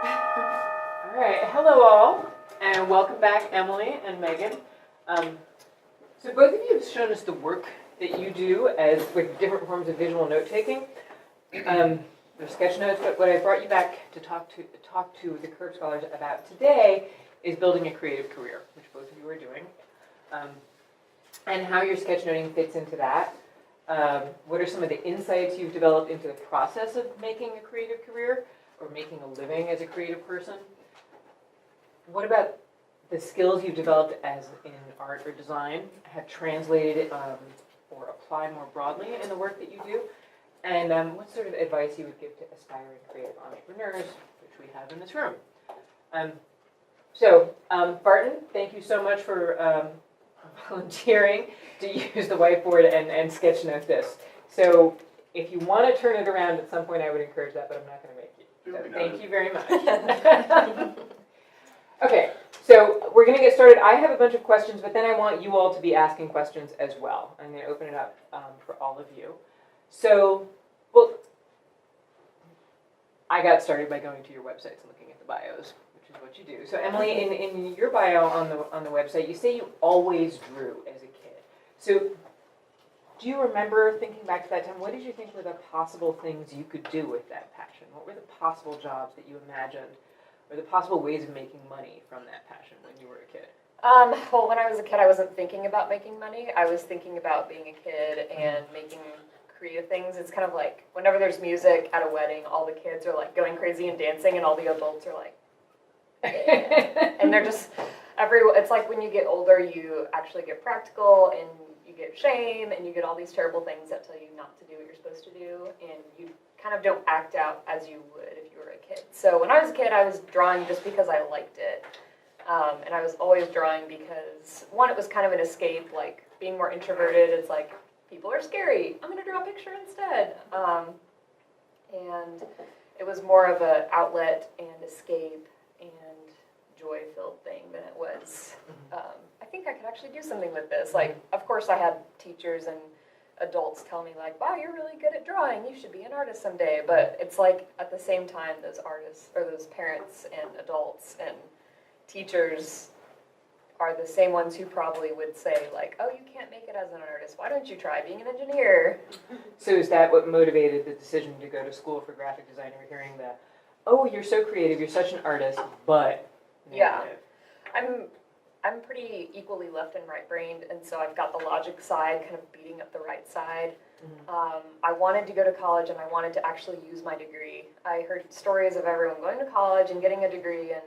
All right, hello all, and welcome back, Emily and Megan. So both of you have shown us the work that you do as with different forms of visual note-taking. They're sketch notes, but what I brought you back to talk to the Curve Scholars about today is building a creative career, which both of you are doing, and how your sketchnoting fits into that. What are some of the insights you've developed into the process of making a creative career or making a living as a creative person? What about the skills you've developed as in art or design have translated or apply more broadly in the work that you do? And what sort of advice you would give to aspiring creative entrepreneurs, which we have in this room? Barton, thank you so much for volunteering to use the whiteboard and sketch note this. So if you want to turn it around at some point, I would encourage that, but I'm not going to make you. So thank you very much. Okay, so we're going to get started. I have a bunch of questions, but then I want you all to be asking questions as well. I'm going to open it up for all of you. So, well, I got started by going to your websites and looking at the bios, which is what you do. So Emily, in your bio on the website, you say you always drew as a kid. So do you remember thinking back to that time, what did you think were the possible things you could do with that passion? What were the possible jobs that you imagined, or the possible ways of making money from that passion when you were a kid? Well, when I was a kid, I wasn't thinking about making money. I was thinking about being a kid and making creative things. It's kind of like whenever there's music at a wedding, all the kids are like going crazy and dancing, and all the adults are like, yeah. And they're just it's like when you get older, you actually get practical, and you get shame, and you get all these terrible things that tell you not to do what you're supposed to do, and you kind of don't act out as you would if you were a kid. So when I was a kid, I was drawing just because I liked it, and I was always drawing because, one, it was kind of an escape, like being more introverted. It's like, people are scary, I'm going to draw a picture instead. And it was more of an outlet and escape and joy-filled thing than it was. I think I could actually do something with this. Like, of course, I had teachers and adults tell me, like, wow, you're really good at drawing, you should be an artist someday. But it's like, at the same time, those artists, or those parents and adults and teachers are the same ones who probably would say, like, oh, you can't make it as an artist, why don't you try being an engineer? So is that what motivated the decision to go to school for graphic design? Or hearing that, oh, you're so creative, you're such an artist, but negative. Yeah, I'm pretty equally left and right brained, and so I've got the logic side kind of beating up the right side. I wanted to go to college, and I wanted to actually use my degree. I heard stories of everyone going to college and getting a degree and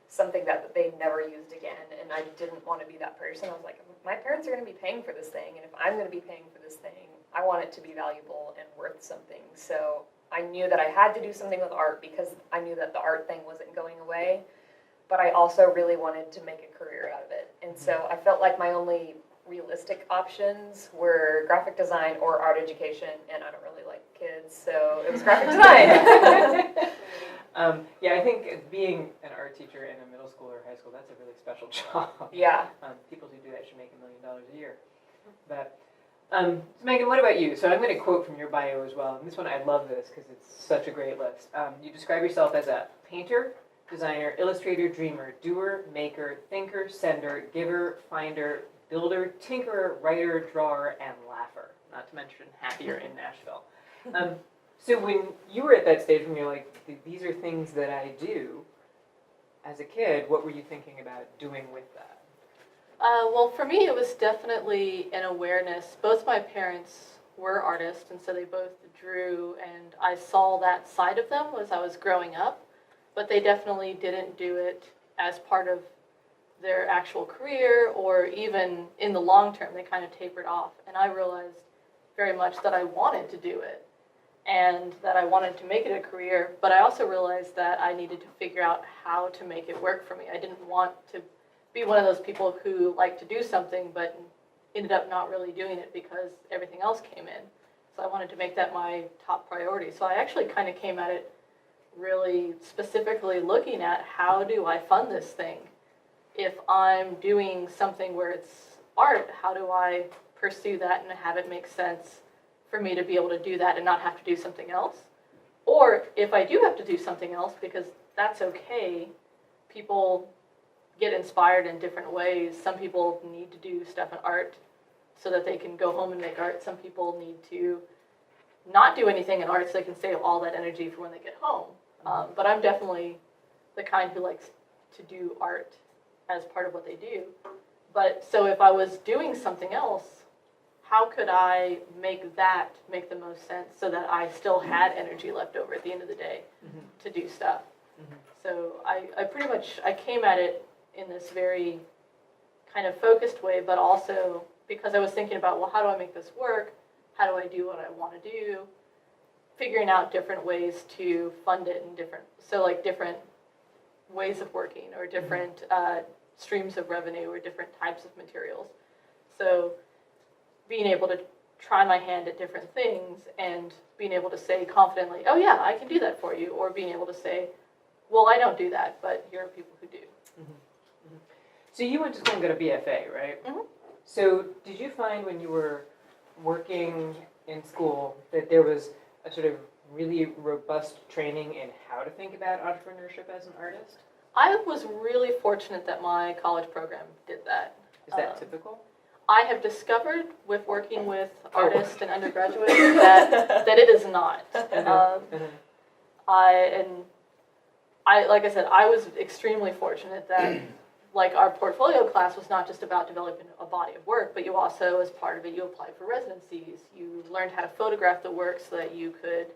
something that they never used again, and I didn't want to be that person. I was like, my parents are going to be paying for this thing, and if I'm going to be paying for this thing, I want it to be valuable and worth something. So I knew that I had to do something with art because I knew that the art thing wasn't going away, but I also really wanted to make a career out of it. And so I felt like my only realistic options were graphic design or art education, and I don't really like kids, so it was graphic design. Yeah, I think being an art teacher in a middle school or high school, that's a really special job. Yeah. People who do that should make $1 million a year. But, so Megan, what about you? So I'm going to quote from your bio as well. And this one, I love this because it's such a great list. You describe yourself as a painter, designer, illustrator, dreamer, doer, maker, thinker, sender, giver, finder, builder, tinkerer, writer, drawer, and laugher. Not to mention happier in Nashville. So when you were at that stage when you're like, these are things that I do, as a kid, what were you thinking about doing with that? Well, for me, it was definitely an awareness. Both my parents were artists, and so they both drew, and I saw that side of them as I was growing up, but they definitely didn't do it as part of their actual career, or even in the long term. They kind of tapered off, and I realized very much that I wanted to do it, and that I wanted to make it a career, but I also realized that I needed to figure out how to make it work for me. I didn't want to be one of those people who liked to do something but ended up not really doing it because everything else came in. So I wanted to make that my top priority. So I actually kind of came at it really specifically looking at how do I fund this thing? If I'm doing something where it's art, how do I pursue that and have it make sense for me to be able to do that and not have to do something else? Or if I do have to do something else because that's okay. People get inspired in different ways. Some people need to do stuff in art so that they can go home and make art. Some people need to not do anything in art so they can save all that energy for when they get home. But I'm definitely the kind who likes to do art as part of what they do. But so if I was doing something else, how could I make that make the most sense so that I still had energy left over at the end of the day to do stuff? So I pretty much, I came at it in this very kind of focused way, but also because I was thinking about, well, how do I make this work? How do I do what I want to do? Figuring out different ways to fund it and different ways of working or different streams of revenue or different types of materials. So being able to try my hand at different things and being able to say confidently, oh yeah, I can do that for you, or being able to say, well, I don't do that, but here are people who do. So you went to school and got a BFA, right? So did you find when you were working in school that there was a sort of really robust training in how to think about entrepreneurship as an artist? I was really fortunate that my college program did that. Is that typical? I have discovered with working with artists and undergraduates that it is not. Like I said, I was extremely fortunate that like our portfolio class was not just about developing a body of work, but you also, as part of it, you applied for residencies. You learned how to photograph the work so that you could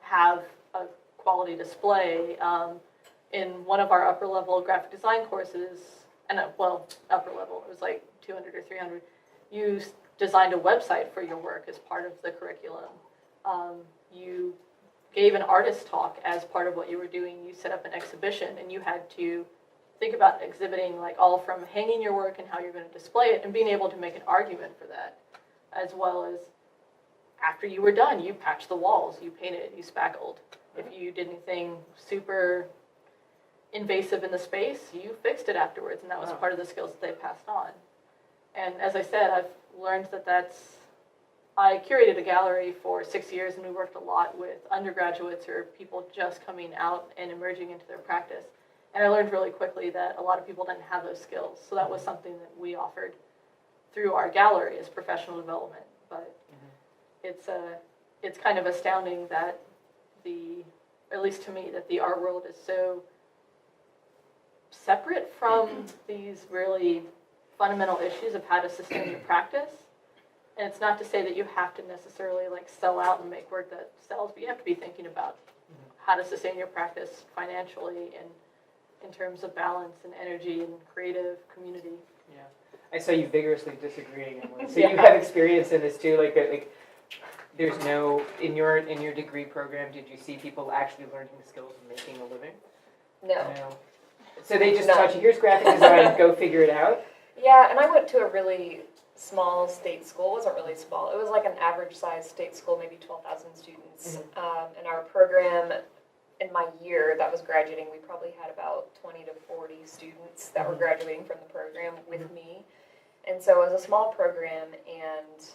have a quality display. In one of our upper level graphic design courses, upper level, it was like 200 or 300, you designed a website for your work as part of the curriculum. You gave an artist talk as part of what you were doing. You set up an exhibition and you had to think about exhibiting, like all from hanging your work and how you're going to display it and being able to make an argument for that, as well as after you were done, you patched the walls, you painted, you spackled. If you did anything super invasive in the space, you fixed it afterwards, and that was part of the skills that they passed on. And as I said, I've learned I curated a gallery for 6 years, and we worked a lot with undergraduates or people just coming out and emerging into their practice. And I learned really quickly that a lot of people didn't have those skills, so that was something that we offered through our gallery as professional development. But it's kind of astounding that at least to me, that the art world is so separate from these really fundamental issues of how to sustain your practice. And it's not to say that you have to necessarily like sell out and make work that sells, but you have to be thinking about how to sustain your practice financially and in terms of balance and energy and creative community. Yeah, I saw you vigorously disagreeing, Emily. So you have experience in this too, like there's no in your degree program. Did you see people actually learning the skills of making a living? No. So they just taught you, here's graphic design, go figure it out? Yeah, and I went to a really small state school. It wasn't really small. It was like an average-sized state school, maybe 12,000 students. And our program, in my year that was graduating, we probably had about 20 to 40 students that were graduating from the program with me. And so it was a small program, and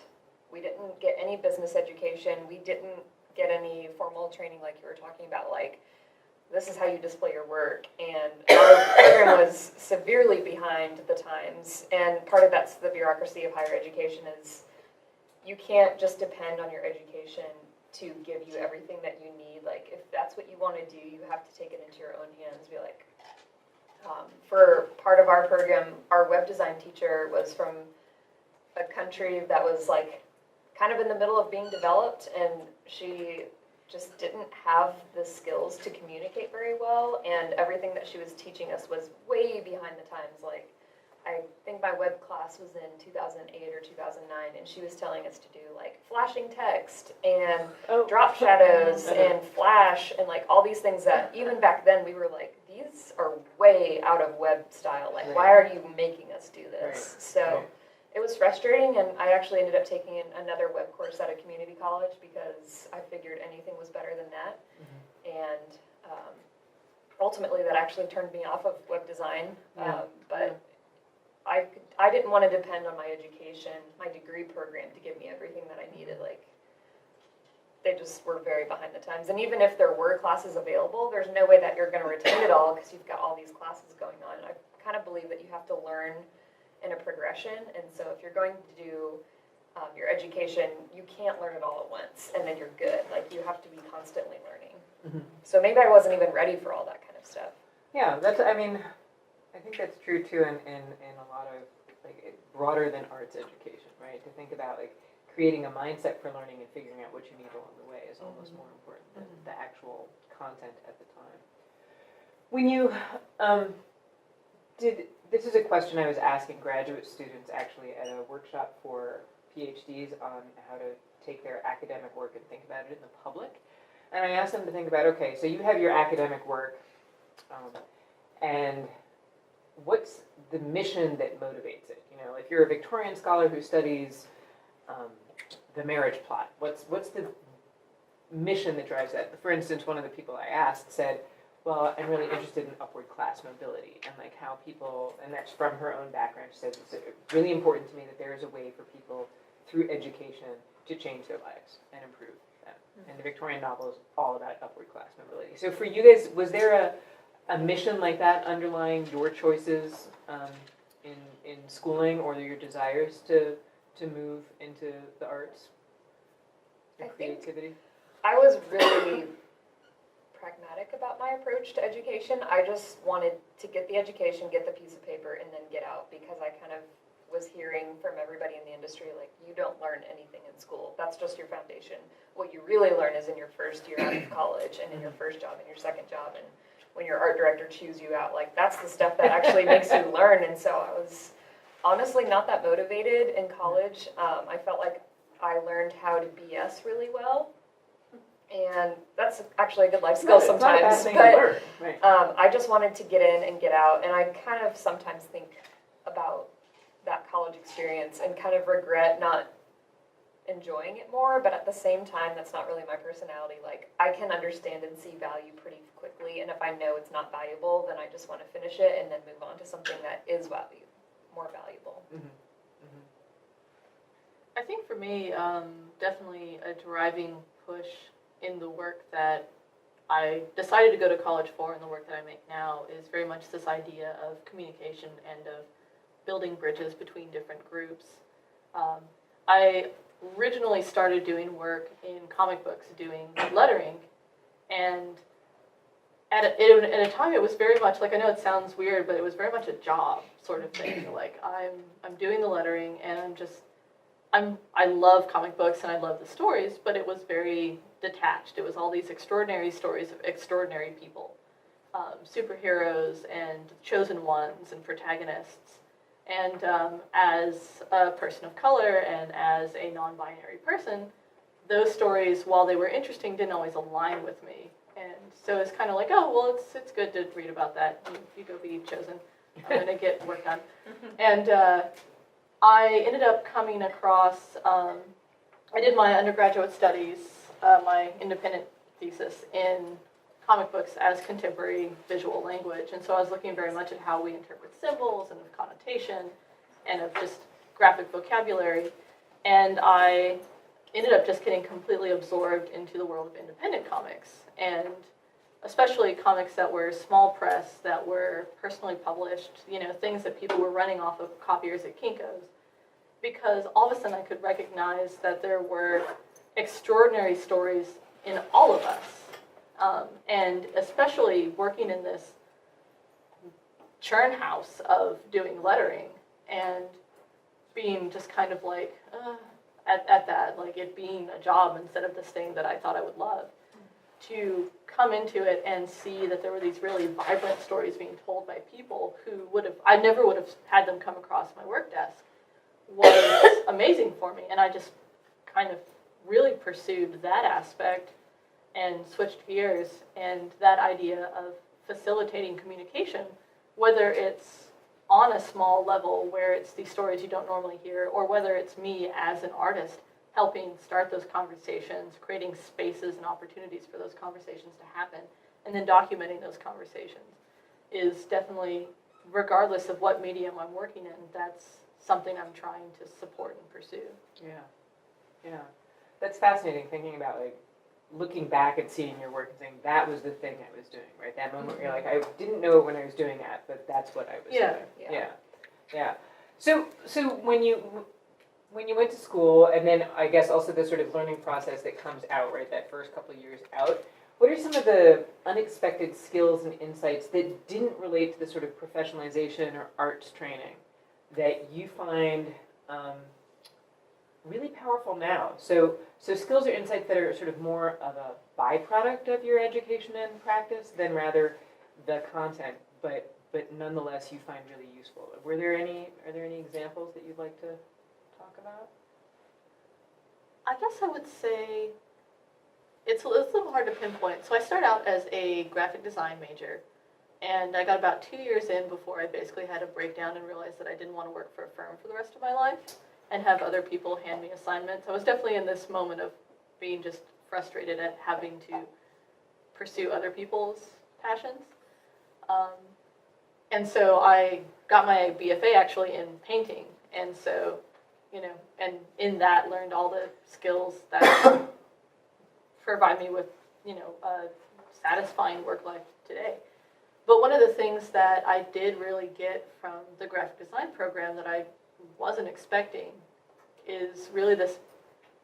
we didn't get any business education. We didn't get any formal training like you were talking about, like, this is how you display your work, and our program was severely behind the times, and part of that's the bureaucracy of higher education is you can't just depend on your education to give you everything that you need. Like, if that's what you want to do, you have to take it into your own hands. Be like, for part of our program, our web design teacher was from a country that was like kind of in the middle of being developed, and she just didn't have the skills to communicate very well, and everything that she was teaching us was way behind the times. Like, I think my web class was in 2008 or 2009, and she was telling us to do like flashing text and drop shadows and flash and like all these things that even back then we were like, these are way out of web style. Like, why are you making us do this? So it was frustrating, and I actually ended up taking another web course at a community college because I figured anything was better than that. And ultimately that actually turned me off of web design. But I didn't want to depend on my education, my degree program, to give me everything that I needed. Like, they just were very behind the times. And even if there were classes available, there's no way that you're going to retain it all because you've got all these classes going on. I kind of believe that you have to learn in a progression. And so if you're going to do your education, you can't learn it all at once and then you're good. Like you have to be constantly learning. Mhm. So maybe I wasn't even ready for all that kind of stuff. Yeah, I think that's true too in a lot of, like, broader than arts education, right? To think about, like, creating a mindset for learning and figuring out what you need along the way is almost more important than the actual content at the time. When you this is a question I was asking graduate students actually at a workshop for PhDs on how to take their academic work and think about it in the public. And I asked them to think about, okay, so you have your academic work, and what's the mission that motivates it? You know, if you're a Victorian scholar who studies the marriage plot, what's the mission that drives that? For instance, one of the people I asked said, well, I'm really interested in upward class mobility and like how people, and that's from her own background, she said it's really important to me that there is a way for people through education to change their lives and improve them. And the Victorian novel is all about upward class mobility. So for you guys, was there a mission like that underlying your choices in schooling or your desires to move into the arts and creativity? I was really pragmatic about my approach to education. I just wanted to get the education, get the piece of paper, and then get out because I kind of was hearing from everybody in the industry, like, you don't learn anything in school. That's just your foundation. What you really learn is in your first year out of college and in your first job and your second job and when your art director chews you out. Like, that's the stuff that actually makes you learn. And so I was honestly not that motivated in college. I felt like I learned how to BS really well. And that's actually a good life skill sometimes. But right. I just wanted to get in and get out. And I kind of sometimes think about that college experience and kind of regret not enjoying it more. But at the same time, that's not really my personality. Like, I can understand and see value pretty quickly. And if I know it's not valuable, then I just want to finish it and then move on to something that is more valuable. Mm-hmm. Mm-hmm. I think for me, definitely a driving push in the work that I decided to go to college for and the work that I make now is very much this idea of communication and of building bridges between different groups. I originally started doing work in comic books, doing lettering, and at a time it was very much like, I know it sounds weird, but it was very much a job sort of thing. Like, I'm doing the lettering and I love comic books and I love the stories, but it was very detached. It was all these extraordinary stories of extraordinary people, superheroes and chosen ones and protagonists. And as a person of color and as a non-binary person, those stories, while they were interesting, didn't always align with me. And so it's kind of like, oh, well, it's good to read about that. You go be chosen. I'm going to get work done. And I ended up coming across, I did my undergraduate studies, my independent thesis in comic books as contemporary visual language. And so I was looking very much at how we interpret symbols and of connotation and of just graphic vocabulary. And I ended up just getting completely absorbed into the world of independent comics, and especially comics that were small press, that were personally published, things that people were running off of copiers at Kinko's. Because all of a sudden I could recognize that there were extraordinary stories in all of us. And especially working in this churn house of doing lettering and being just kind of like, at that, like it being a job instead of this thing that I thought I would love, to come into it and see that there were these really vibrant stories being told by people who I never would have had them come across my work desk, was amazing for me. And I just kind of really pursued that aspect and switched gears, and that idea of facilitating communication, whether it's on a small level where it's these stories you don't normally hear, or whether it's me as an artist helping start those conversations, creating spaces and opportunities for those conversations to happen, and then documenting those conversations, is definitely, regardless of what medium I'm working in, that's something I'm trying to support and pursue. Yeah. That's fascinating, thinking about, like, looking back and seeing your work and saying, that was the thing I was doing, right? That moment where you're like, I didn't know it when I was doing that, but that's what I was doing. Yeah. So when you went to school, and then I guess also the sort of learning process that comes out, right, that first couple of years out, what are some of the unexpected skills and insights that didn't relate to the sort of professionalization or arts training that you find really powerful now? So skills or insights that are sort of more of a byproduct of your education and practice than rather the content, but nonetheless you find really useful. Are there any examples that you'd like to talk about? I guess I would say it's a little hard to pinpoint. So I started out as a graphic design major, and I got about 2 years in before I basically had a breakdown and realized that I didn't want to work for a firm for the rest of my life and have other people hand me assignments. I was definitely in this moment of being just frustrated at having to pursue other people's passions. And so I got my BFA actually in painting. And so, and in that learned all the skills that provide me with, a satisfying work life today. But one of the things that I did really get from the graphic design program that I wasn't expecting is really this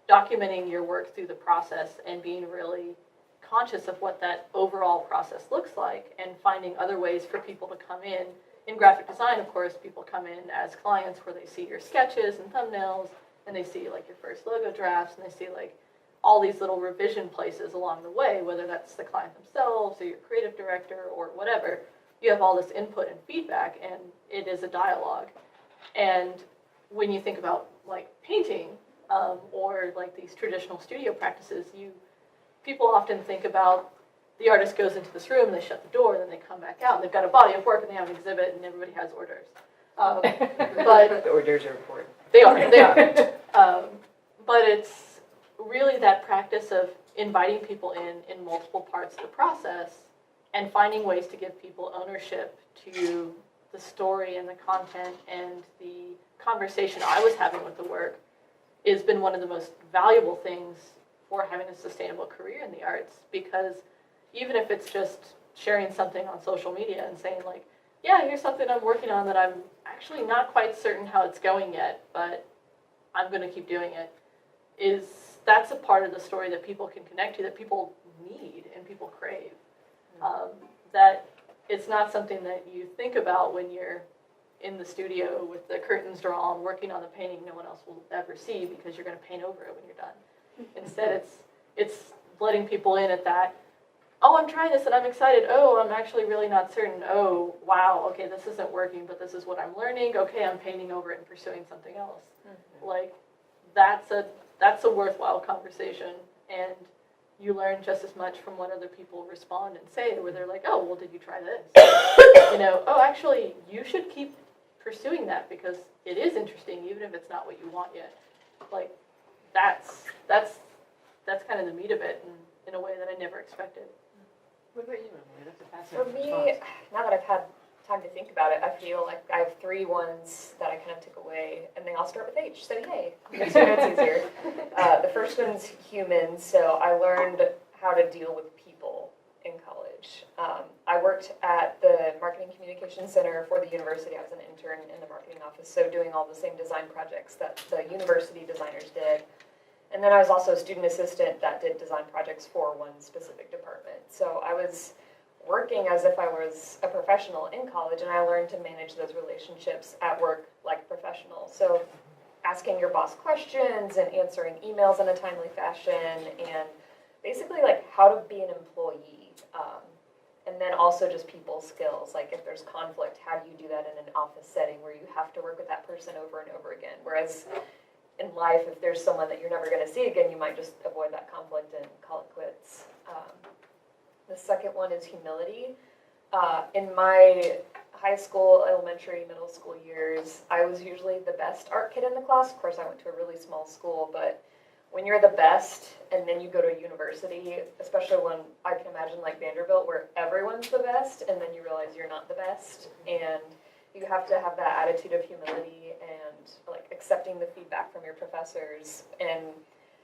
documenting your work through the process and being really conscious of what that overall process looks like and finding other ways for people to come in. In graphic design, of course, people come in as clients where they see your sketches and thumbnails and they see like your first logo drafts and they see like all these little revision places along the way, whether that's the client themselves or your creative director or whatever. You have all this input and feedback and it is a dialogue. And when you think about like painting or like these traditional studio practices, people often think about the artist goes into this room, they shut the door, then they come back out, and they've got a body of work, and they have an exhibit, and everybody has orders. But the orders are important. They are. But it's really that practice of inviting people in multiple parts of the process and finding ways to give people ownership to the story and the content and the conversation I was having with the work has been one of the most valuable things for having a sustainable career in the arts, because even if it's just sharing something on social media and saying like, yeah, here's something I'm working on that I'm actually not quite certain how it's going yet, but I'm going to keep doing it, that's a part of the story that people can connect to, that people need and people crave. That it's not something that you think about when you're in the studio with the curtains drawn, working on the painting no one else will ever see because you're going to paint over it when you're done. Instead, it's letting people in at that, oh, I'm trying this and I'm excited. Oh, I'm actually really not certain. Oh, wow, okay, this isn't working, but this is what I'm learning. Okay, I'm painting over it and pursuing something else. Mm-hmm. Like, that's a worthwhile conversation, and you learn just as much from what other people respond and say, where they're like, oh, well, did you try this? Oh, actually, you should keep pursuing that because it is interesting, even if it's not what you want yet. Like, that's kind of the meat of it, and in a way that I never expected. What about you, Emily? That's a fascinating For me, response. now that I've had time to think about it, I feel like I have 3 ones that I kind of took away, and they all start with H, so yay. Makes my notes easier. The first one's humans, so I learned how to deal with people in college. I worked at the Marketing Communications Center for the university. I was an intern in the marketing office, so doing all the same design projects that the university designers did. And then I was also a student assistant that did design projects for one specific department. So I was working as if I was a professional in college, and I learned to manage those relationships at work like a professional. So asking your boss questions and answering emails in a timely fashion, and basically like how to be an employee. And then also just people skills, like if there's conflict, how do you do that in an office setting where you have to work with that person over and over again? Whereas in life, if there's someone that you're never going to see again, you might just avoid that conflict and call it quits. The second one is humility. In my high school, elementary, middle school years, I was usually the best art kid in the class. Of course, I went to a really small school, but when you're the best and then you go to a university, especially when I can imagine like Vanderbilt where everyone's the best and then you realize you're not the best, and you have to have that attitude of humility and like accepting the feedback from your professors and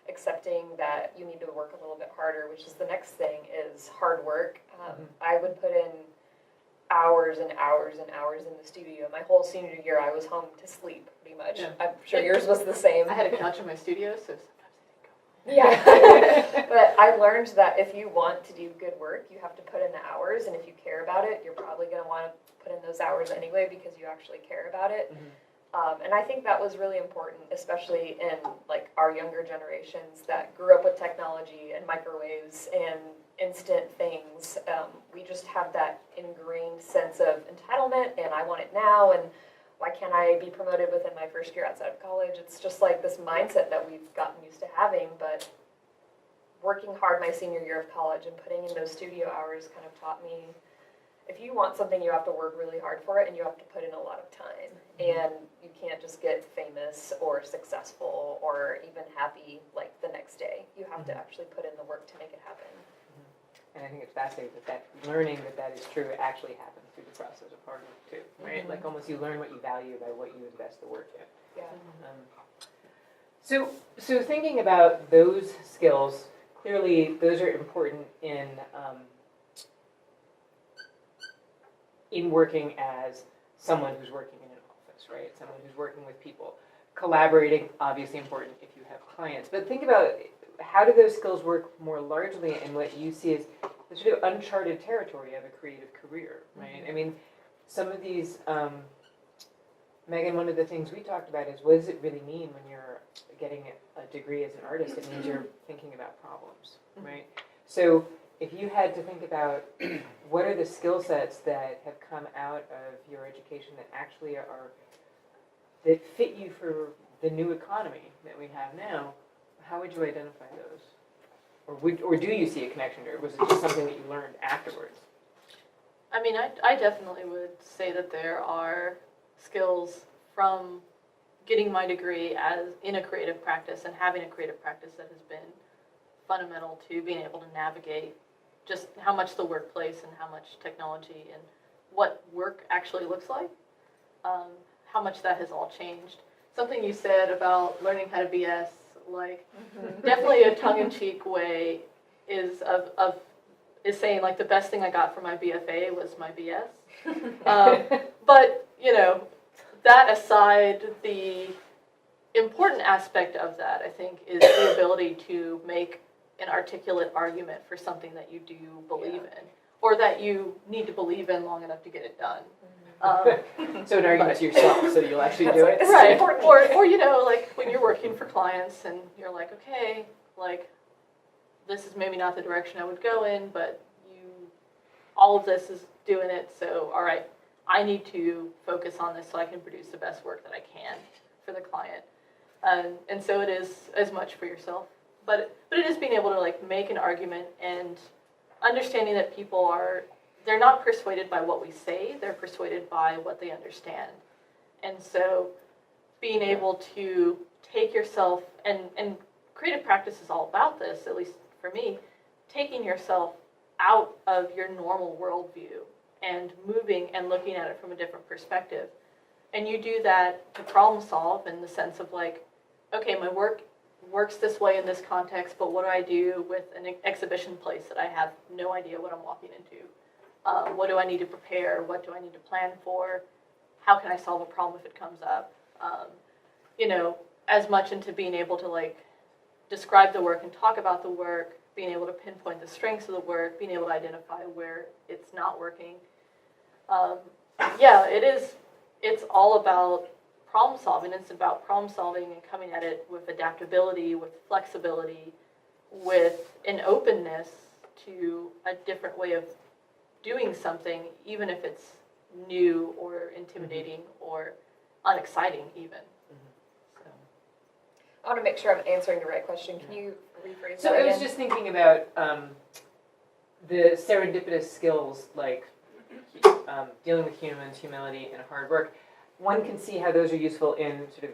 accepting that you need to work a little bit harder, which is the next thing, is hard work. I would put in hours and hours and hours in the studio. My whole senior year, I was home to sleep, pretty much. Yeah. I'm sure yours was the same. I had a couch in my studio, so sometimes I Yeah, but I learned that if you want to do good work, you have to put in the hours, and if you care about it, you're probably going to want to put in those hours anyway because you actually care about it. And I think that was really important, especially in like our younger generations that grew up with technology and microwaves and instant things. We just have that ingrained sense of entitlement, and I want it now, and why can't I be promoted within my first year outside of college? It's just like this mindset that we've gotten used to having, but working hard my senior year of college and putting in those studio hours kind of taught me, if you want something, you have to work really hard for it, and you have to put in a lot of time. And you can't just get famous or successful or even happy like the next day. You have to actually put in the work to make it happen. And I think it's fascinating that learning that is true actually happens through the process of hard work too, right? Like almost you learn what you value by what you invest the work in. Yeah. So thinking about those skills, clearly those are important in working as someone who's working in an office, right? Someone who's working with people. Collaborating, obviously important if you have clients. But think about how do those skills work more largely in what you see as the sort of uncharted territory of a creative career, right? I mean, some of these, Megan, one of the things we talked about is what does it really mean when you're getting a degree as an artist? It means you're thinking about problems, right? So if you had to think about what are the skill sets that have come out of your education that actually that fit you for the new economy that we have now, how would you identify those? Or do you see a connection, or was it just something that you learned afterwards? I mean, I definitely would say that there are skills from getting my degree as in a creative practice and having a creative practice that has been fundamental to being able to navigate just how much the workplace and how much technology and what work actually looks like, how much that has all changed. Something you said about learning how to BS, like definitely a tongue-in-cheek way is saying like the best thing I got for my BFA was my BS. But you know, that aside, the important aspect of that I think is the ability to make an articulate argument for something that you do believe in, or that you need to believe in long enough to get it done. So an argument to yourself, so you'll actually do it. Right, or you know, like when you're working for clients and you're like, okay, like this is maybe not the direction I would go in, but all of this is doing it, so all right, I need to focus on this so I can produce the best work that I can for the client. And so it is as much for yourself, but it is being able to like make an argument and understanding that people they're not persuaded by what we say, they're persuaded by what they understand. And so being able to take yourself, and creative practice is all about this, at least for me, taking yourself out of your normal worldview and moving and looking at it from a different perspective. And you do that to problem solve in the sense of like, okay, my work works this way in this context, but what do I do with an exhibition place that I have no idea what I'm walking into? What do I need to prepare? What do I need to plan for? How can I solve a problem if it comes up? You know, as much into being able to like describe the work and talk about the work, being able to pinpoint the strengths of the work, being able to identify where it's not working. Yeah, it's all about problem solving. It's about problem solving and coming at it with adaptability, with flexibility, with an openness to a different way of doing something, even if it's new or intimidating or unexciting even. So. I want to make sure I'm answering the right question. Can you rephrase So that I again? was just thinking about the serendipitous skills like dealing with humans, humility, and hard work. One can see how those are useful in sort of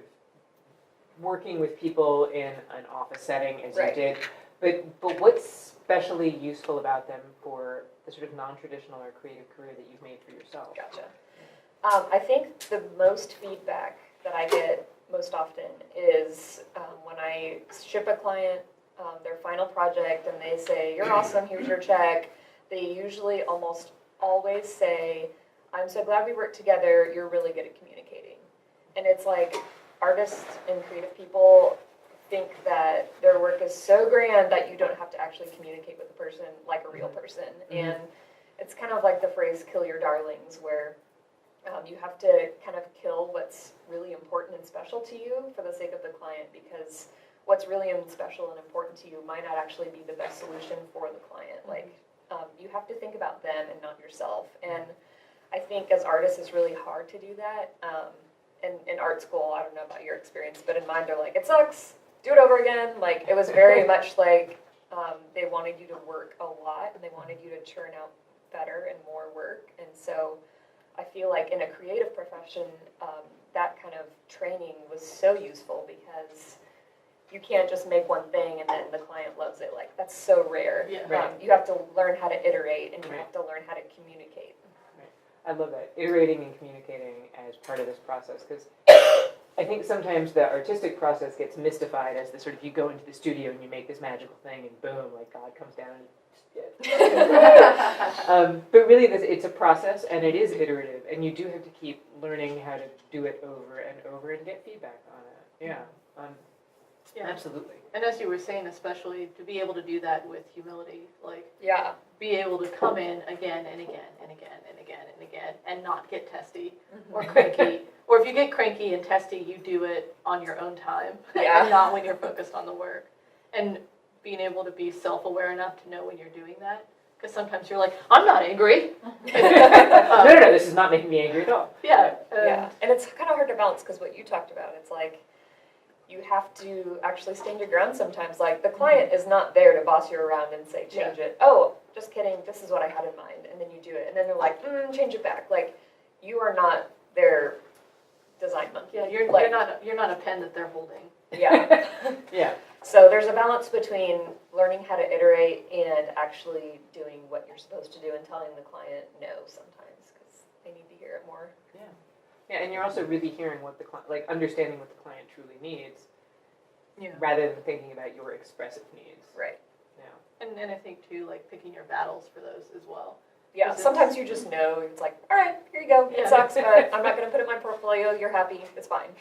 working with people in an office setting, as you did. But what's especially useful about them for the sort of non-traditional or creative career that you've made for yourself? Gotcha. I think the most feedback that I get most often is when I ship a client their final project and they say, "You're awesome, here's your check." They usually almost always say, "I'm so glad we worked together, you're really good at communicating." And it's like artists and creative people think that their work is so grand that you don't have to actually communicate with the person like a real person. Mm-hmm. And it's kind of like the phrase "kill your darlings," where you have to kind of kill what's really important and special to you for the sake of the client, because what's really special and important to you might not actually be the best solution for the client. Like, you have to think about them and not yourself. And I think as artists, it's really hard to do that. In art school, I don't know about your experience, but in mine, they're like, "It sucks, do it over again." Like, it was very much like they wanted you to work a lot and they wanted you to churn out better and more work. And so I feel like in a creative profession, that kind of training was so useful, because you can't just make one thing and then the client loves it. Like, that's so rare. Yeah. Right. You have to learn how to iterate, and you Right. have to learn how to communicate. I love that, iterating and communicating as part of this process, because I think sometimes the artistic process gets mystified as the sort of, you go into the studio and you make this magical thing and boom, like God comes down and but really it's a process, and it is iterative, and you do have to keep learning how to do it over and over and get feedback on it. Yeah. Absolutely. And as you were saying, especially to be able to do that with humility, like Yeah. be able to come in again and again and again and again and again and not get testy or cranky. Or if you get cranky and testy, you do it on your own time and not when you're focused on the work. And being able to be self-aware enough to know when you're doing that. Because sometimes you're like, "I'm not angry." No, this is not making me angry at all. Yeah. Yeah. And it's kind of hard to balance, because what you talked about, it's like, you have to actually stand your ground sometimes. Like, the client is not there to boss you around and say, "Change it." "Oh, just kidding, this is what I had in mind." And then you do it. And then they're like, "Change it back." Like, you are not their design monkey. Yeah, you're like, not a pen that they're holding. Yeah. Yeah. So there's a balance between learning how to iterate and actually doing what you're supposed to do and telling the client no sometimes, because they need to hear it more. Yeah, and you're also really hearing what the client, like understanding what the client truly needs, Yeah. rather than thinking about your expressive needs. Right. Yeah. And I think too, like picking your battles for those as well. Yeah, sometimes you just know, it's like, "All right, here you go. It Yeah. sucks, but I'm not going to put it in my portfolio. You're happy. It's fine."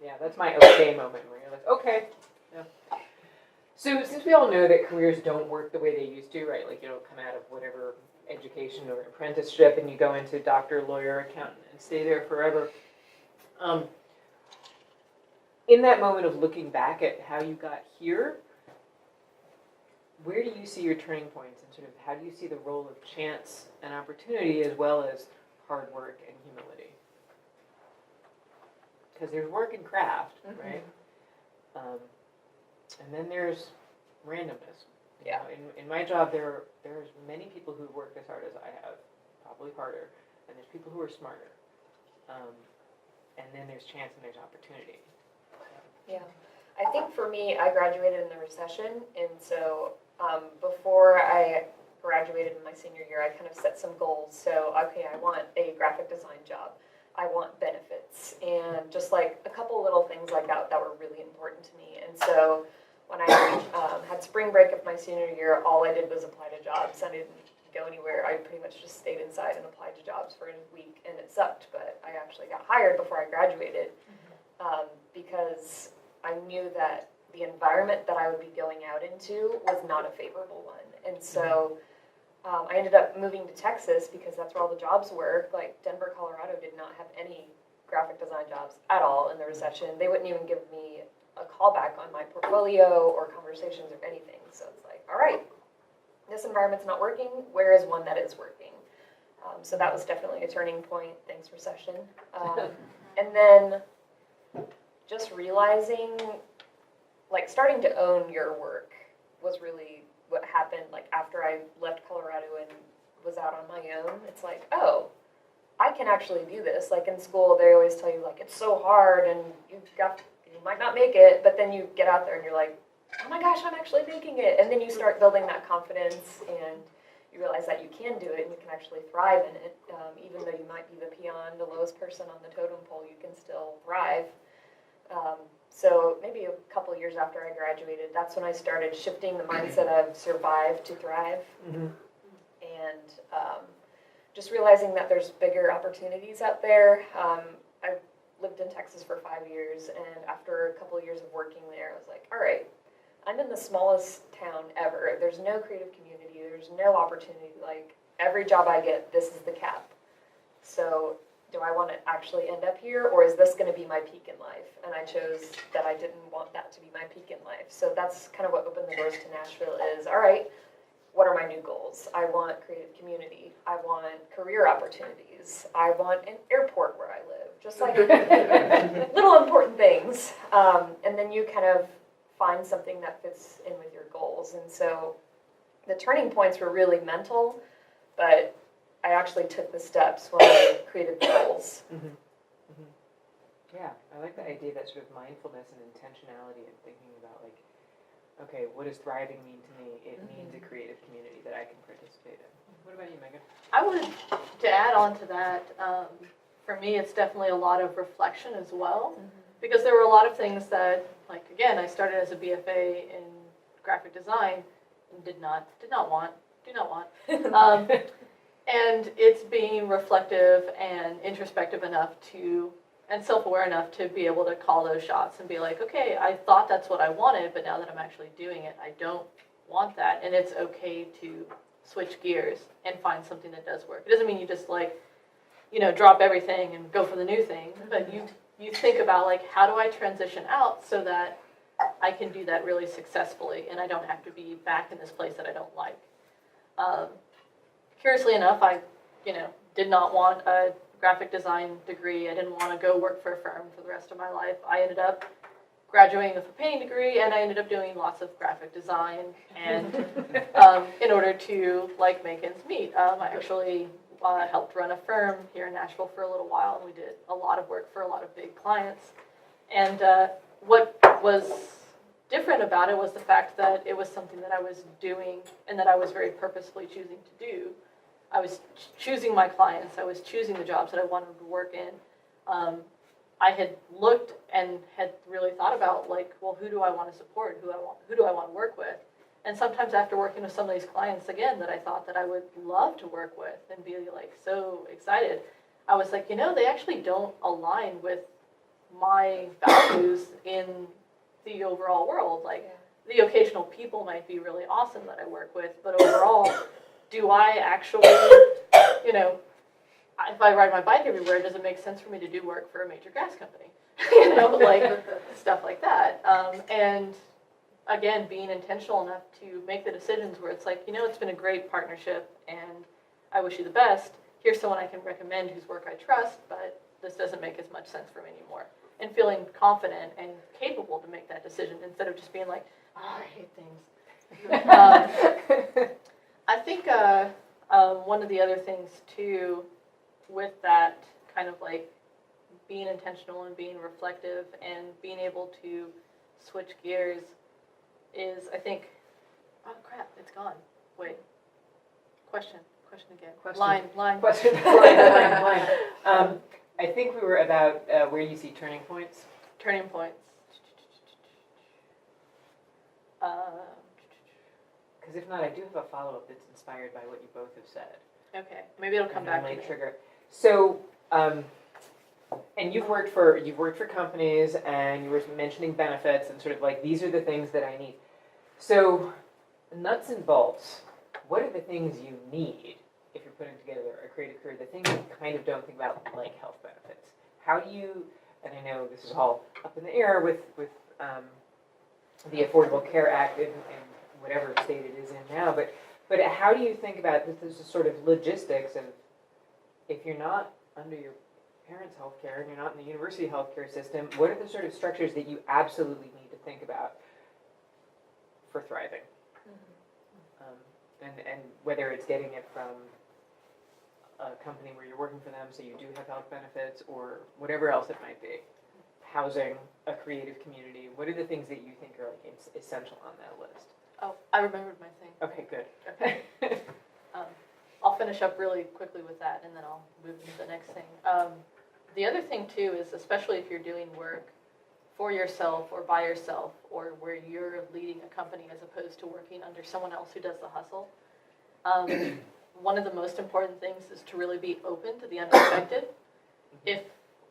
Yeah, that's my okay moment where you're like, okay. Yeah. So since we all know that careers don't work the way they used to, right? Like, you don't come out of whatever education or apprenticeship and you go into doctor, lawyer, accountant and stay there forever. In that moment of looking back at how you got here, where do you see your turning points, and sort of how do you see the role of chance and opportunity as well as hard work and humility? Because there's work and craft, right? And then there's randomness. You know, in my job, there's many people who work as hard as I have, probably harder, and there's people who are smarter. And then there's chance and there's opportunity. Yeah. I think for me, I graduated in the recession, and so before I graduated in my senior year, I kind of set some goals. So, okay, I want a graphic design job. I want benefits, and just like a couple little things like that that were really important to me. And so when I had spring break of my senior year, all I did was apply to jobs. I didn't go anywhere. I pretty much just stayed inside and applied to jobs for a week, and it sucked, but I actually got hired before I graduated because I knew that the environment that I would be going out into was not a favorable one. And so I ended up moving to Texas because that's where all the jobs were. Like, Denver, Colorado did not have any graphic design jobs at all in the recession. They wouldn't even give me a callback on my portfolio or conversations or anything. So it's like, all right, this environment's not working. Where is one that is working? So that was definitely a turning point. Thanks, recession. And then just realizing, like, starting to own your work was really what happened, like, after I left Colorado and was out on my own. It's like, oh, I can actually do this. Like, in school, they always tell you, like, it's so hard and you might not make it, but then you get out there and you're like, oh my gosh, I'm actually making it. And then you start building that confidence, and you realize that you can do it and you can actually thrive in it. Even though you might be the peon, the lowest person on the totem pole, you can still thrive. So maybe a couple years after I graduated, that's when I started shifting the mindset of survive to thrive. Mm-hmm. And just realizing that there's bigger opportunities out there. I lived in Texas for 5 years, and after a couple of years of working there, I was like, all right, I'm in the smallest town ever. There's no creative community. There's no opportunity. Like, every job I get, this is the cap. So do I want to actually end up here, or is this going to be my peak in life? And I chose that I didn't want that to be my peak in life. So that's kind of what opened the doors to Nashville is, all right, what are my new goals? I want creative community. I want career opportunities. I want an airport where I live. Just like little important things. And then you kind of find something that fits in with your goals. And so the turning points were really mental, but I actually took the steps when I created the goals. Mm-hmm. Mm-hmm. Yeah, I like the idea of that sort of mindfulness and intentionality and thinking about, like, okay, what does thriving mean to me? It means a creative community that I can participate in. What about you, Megan? I would, to add on to that, for me, it's definitely a lot of reflection as well, because there were a lot of things that, like, again, I started as a BFA in graphic design and do not want. And it's being reflective and introspective enough to, and self-aware enough to be able to call those shots and be like, okay, I thought that's what I wanted, but now that I'm actually doing it, I don't want that. And it's okay to switch gears and find something that does work. It doesn't mean you just, like, drop everything and go for the new thing, but you think about, like, how do I transition out so that I can do that really successfully and I don't have to be back in this place that I don't like. Curiously enough, I, did not want a graphic design degree. I didn't want to go work for a firm for the rest of my life. I ended up graduating with a painting degree, and I ended up doing lots of graphic design, and in order to, like, make ends meet. I actually helped run a firm here in Nashville for a little while, and we did a lot of work for a lot of big clients. And what was different about it was the fact that it was something that I was doing and that I was very purposefully choosing to do. I was choosing my clients. I was choosing the jobs that I wanted to work in. I had looked and had really thought about, like, well, who do I want to support? Who do I want to work with? And sometimes after working with some of these clients, again, that I thought that I would love to work with and be, like, so excited, I was like, they actually don't align with my values in the overall world. Like, the occasional people might be really awesome that I work with, but overall, do I actually, if I ride my bike everywhere, does it make sense for me to do work for a major gas company? Like, stuff like that. And again, being intentional enough to make the decisions where it's like, it's been a great partnership and I wish you the best. Here's someone I can recommend whose work I trust, but this doesn't make as much sense for me anymore. And feeling confident and capable to make that decision instead of just being like, oh, I hate things. I think one of the other things, too, with that kind of, like, being intentional and being reflective and being able to switch gears is, I think, oh, crap, it's gone. Wait. Question again. Line. Question. Line. I think we were about where you see turning points. Turning points. Because if not, I do have a follow-up that's inspired by what you both have said. Okay, maybe it'll come back to me. Trigger. So, and you've worked for companies, and you were mentioning benefits, and sort of like, these are the things that I need. So, nuts and bolts, what are the things you need if you're putting together a creative career? The things you kind of don't think about, like health benefits. How do you, and I know this is all up in the air with the Affordable Care Act in whatever state it is in now, but how do you think about this sort of logistics of, if you're not under your parents' health care and you're not in the university healthcare system, what are the sort of structures that you absolutely need to think about for thriving? And whether it's getting it from a company where you're working for them so you do have health benefits, or whatever else it might be. Housing, a creative community, what are the things that you think are, like, essential on that list? Oh, I remembered my thing. Okay, good. Okay. I'll finish up really quickly with that, and then I'll move into the next thing. The other thing, too, is especially if you're doing work for yourself or by yourself, or where you're leading a company as opposed to working under someone else who does the hustle. One of the most important things is to really be open to the unexpected. If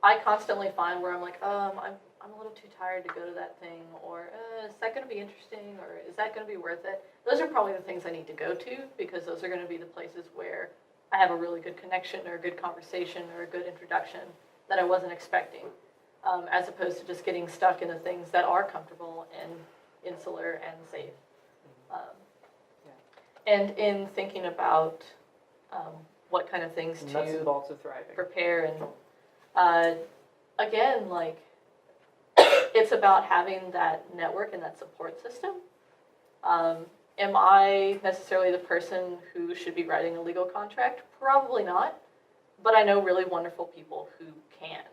I constantly find where I'm like, I'm a little too tired to go to that thing, or is that going to be interesting, or is that going to be worth it? Those are probably the things I need to go to, because those are going to be the places where I have a really good connection or a good conversation or a good introduction that I wasn't expecting, as opposed to just getting stuck in the things that are comfortable and insular and safe. And in thinking about what kind of things Nuts and to bolts of thriving. prepare, and again, like, it's about having that network and that support system. Am I necessarily the person who should be writing a legal contract? Probably not, but I know really wonderful people who can.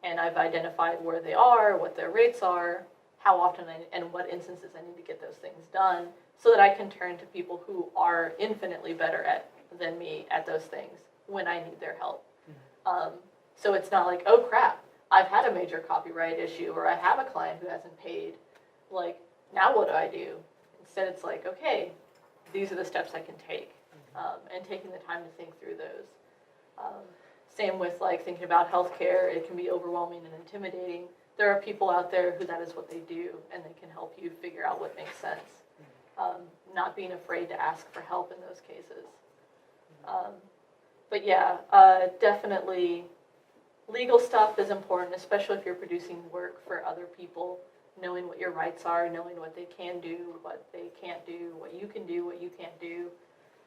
And I've identified where they are, what their rates are, how often and what instances I need to get those things done, so that I can turn to people who are infinitely better than me at those things when I need their help. So it's not like, oh crap, I've had a major copyright issue, or I have a client who hasn't paid. Like, now what do I do? Instead, it's like, okay, these are the steps I can take, and taking the time to think through those. Same with like thinking about healthcare. It can be overwhelming and intimidating. There are people out there who that is what they do, and they can help you figure out what makes sense. Not being afraid to ask for help in those cases. But yeah, definitely legal stuff is important, especially if you're producing work for other people. Knowing what your rights are, knowing what they can do, what they can't do, what you can do, what you can't do,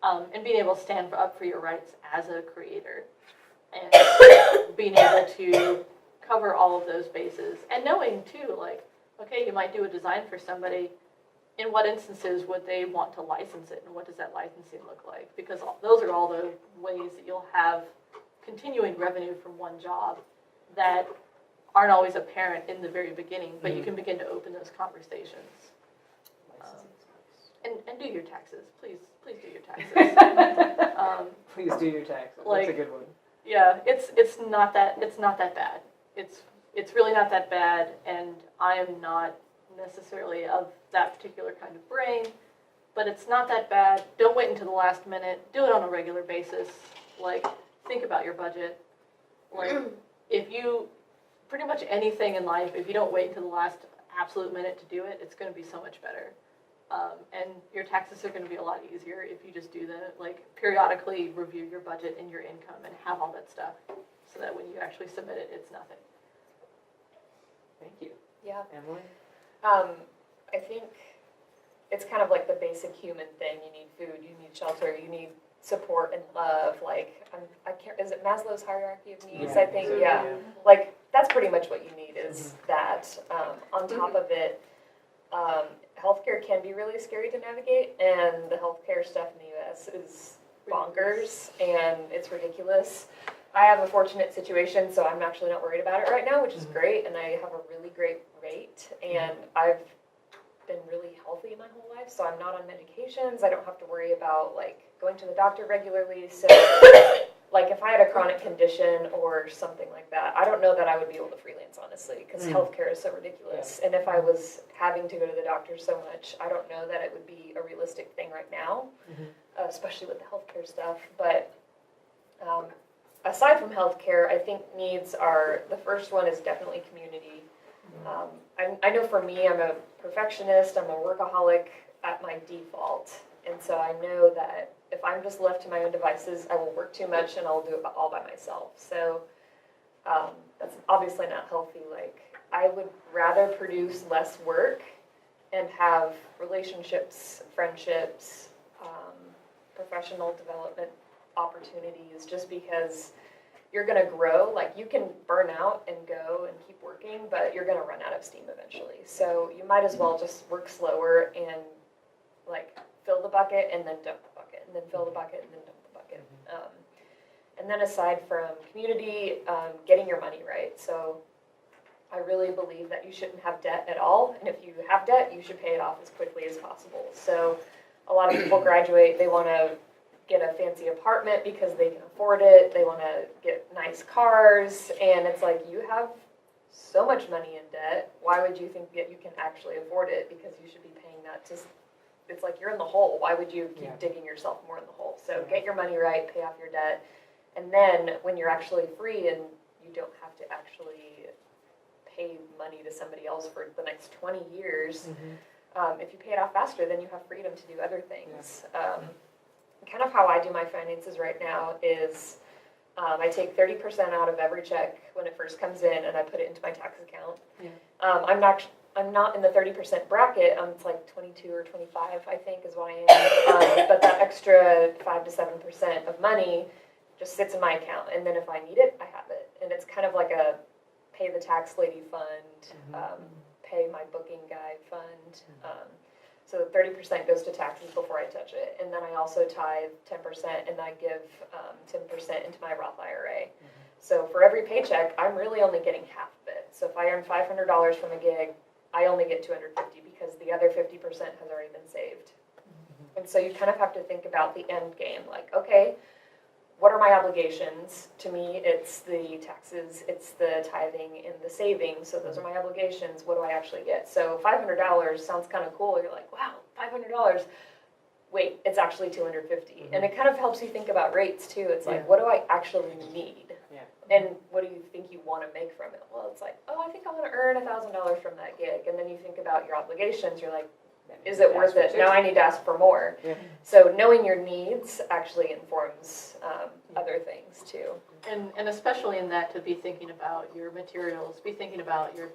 and being able to stand up for your rights as a creator, and being able to cover all of those bases, and knowing too, like, okay, you might do a design for somebody. In what instances would they want to license it, and what does that licensing look like? Because those are all the ways that you'll have continuing revenue from one job that aren't always apparent in the very beginning, but you can begin to open those conversations. And do your taxes, please do your taxes. Please do your taxes. Like, That's a good one. Yeah, it's not that bad. It's really not that bad, and I am not necessarily of that particular kind of brain, but it's not that bad. Don't wait until the last minute. Do it on a regular basis. Like, think about your budget. Like, if you, pretty much anything in life, if you don't wait until the last absolute minute to do it, it's going to be so much better. And your taxes are going to be a lot easier if you just do periodically review your budget and your income and have all that stuff, so that when you actually submit it, it's nothing. Thank you. Yeah. Emily? I think it's kind of like the basic human thing. You need food, you need shelter, you need support and love. Like, I can't, is it Maslow's hierarchy of needs? Yeah, I think, so, yeah. Like, that's pretty much what you need is that. On top of it, healthcare can be really scary to navigate, and the healthcare stuff in the U.S. is bonkers, and it's ridiculous. I have a fortunate situation, so I'm actually not worried about it right now, which is great, and I have a really great rate, and I've been really healthy my whole life, so I'm not on medications. I don't have to worry about, like, going to the doctor regularly, so, like, if I had a chronic condition or something like that, I don't know that I would be able to freelance, honestly, because healthcare is so ridiculous, and if I was having to go to the doctor so much, I don't know that it would be a realistic thing right now, especially with the healthcare stuff, but aside from healthcare, I think needs are, the first one is definitely community. I know for me, I'm a perfectionist, I'm a workaholic at my default, and so I know that if I'm just left to my own devices, I will work too much and I'll do it all by myself. So that's obviously not healthy. Like, I would rather produce less work and have relationships, friendships, professional development opportunities, just because you're going to grow. Like, you can burn out and go and keep working, but you're going to run out of steam eventually. So you might as well just work slower and, like, fill the bucket and then dump the bucket, and then fill the bucket and then dump the bucket. And then aside from community, getting your money right. So I really believe that you shouldn't have debt at all, and if you have debt, you should pay it off as quickly as possible. So a lot of people graduate, they want to get a fancy apartment because they can afford it, they want to get nice cars, and it's like, you have so much money in debt, why would you think that you can actually afford it? Because you should be paying that to, it's like you're in the hole. Why would you keep digging yourself more in the hole? So get your money right, pay off your debt, and then when you're actually free and you don't have to actually pay money to somebody else for the next 20 years, if you pay it off faster, then you have freedom to do other things. Kind of how I do my finances right now is I take 30% out of every check when it first comes in, and I put it into my tax account. I'm not in the 30% bracket. It's like 22 or 25, I think, is what I am. But that extra 5 to 7% of money just sits in my account, and then if I need it, I have it. And it's kind of like a pay the tax lady fund, pay my booking guy fund. So 30% goes to taxes before I touch it. And then I also tithe 10%, and I give 10% into my Roth IRA. So for every paycheck, I'm really only getting half of it. So if I earn $500 from a gig, I only get $250 because the other 50% has already been saved. And so you kind of have to think about the end game. Like, okay, what are my obligations? To me, it's the taxes, it's the tithing, and the savings. So those are my obligations. What do I actually get? So $500 sounds kind of cool. You're like, wow, $500. Wait, it's actually $250. And it kind of helps you think about rates too. It's like, what do I actually need? And what do you think you want to make from it? Well, it's like, oh, I think I want to earn $1,000 from that gig. And then you think about your obligations. You're like, is it worth it? Now I need to ask for more. So knowing your needs actually informs other things too. And especially in that, to be thinking about your materials, be thinking about your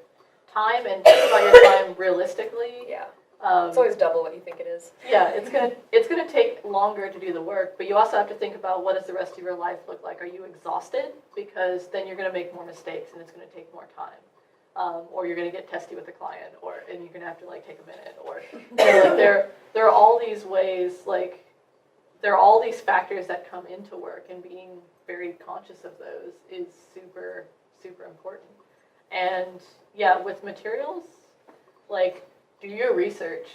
time, and think about your time realistically. It's always double what you think it is. It's gonna take longer to do the work, but you also have to think about what does the rest of your life look like. Are you exhausted? Because then you're gonna make more mistakes, and it's gonna take more time. Or you're going to get testy with the client, and you're going to have to take a minute, or there are all these ways, there are all these factors that come into work, and being very conscious of those is super, super important. And with materials, do your research,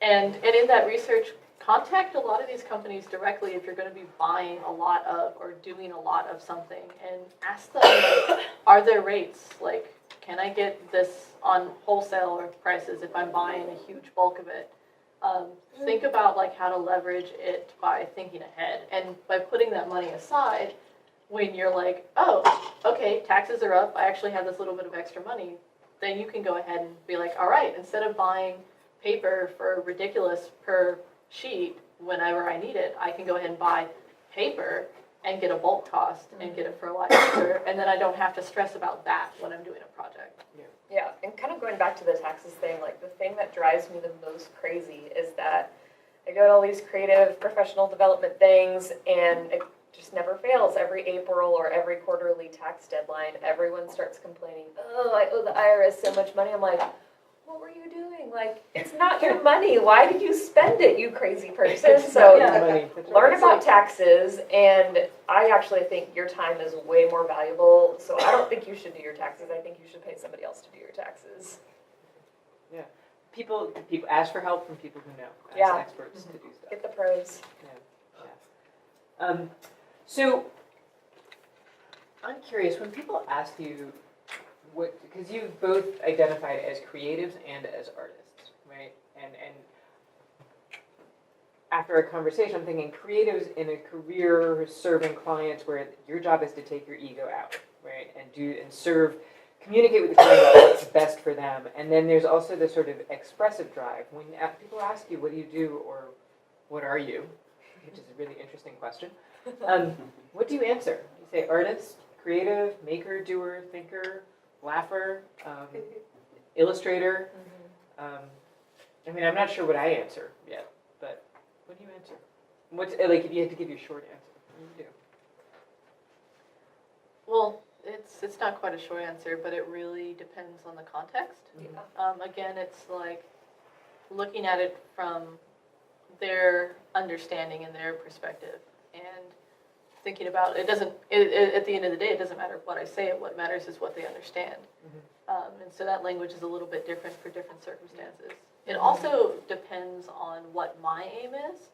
and in that research, contact a lot of these companies directly if you're going to be buying a lot of or doing a lot of something, and ask them, are there rates? Can I get this on wholesale or prices if I'm buying a huge bulk of it? Think about how to leverage it by thinking ahead, and by putting that money aside when you're like, oh, okay, taxes are up, I actually have this little bit of extra money, then you can go ahead and be like, all right, instead of buying paper for ridiculous per sheet whenever I need it, I can go ahead and buy paper and get a bulk cost and get it for a lot cheaper, and then I don't have to stress about that when I'm doing a project. Yeah, and kind of going back to the taxes thing, the thing that drives me the most crazy is that I go to all these creative professional development things, and it just never fails. Every April or every quarterly tax deadline, everyone starts complaining, oh, I owe the IRS so much money. I'm like, what were you doing? It's not your money. Why did you spend it, you crazy person? So learn about taxes, and I actually think your time is way more valuable, so I don't think you should do your taxes. I think you should pay somebody else to do your taxes. People ask for help from people who know, ask experts to do stuff. Get the pros. So I'm curious, when people ask you, because you've both identified as creatives and as artists, right? And after a conversation, I'm thinking creatives in a career serving clients where your job is to take your ego out, right? And communicate with the client about what's best for them. And then there's also the sort of expressive drive. When people ask you, what do you do, or what are you? Which is a really interesting question. What do you answer? Do you say artist, creative, maker, doer, thinker, laugher, illustrator? I'm not sure what I answer yet, but what do you answer? What's if you had to give your short answer, what do you do? Well, it's not quite a short answer, but it really depends on the context. Again, it's looking at it from their understanding and their perspective, and thinking about it. At the end of the day, it doesn't matter what I say. What matters is what they understand. And so that language is a little bit different for different circumstances. It also depends on what my aim is.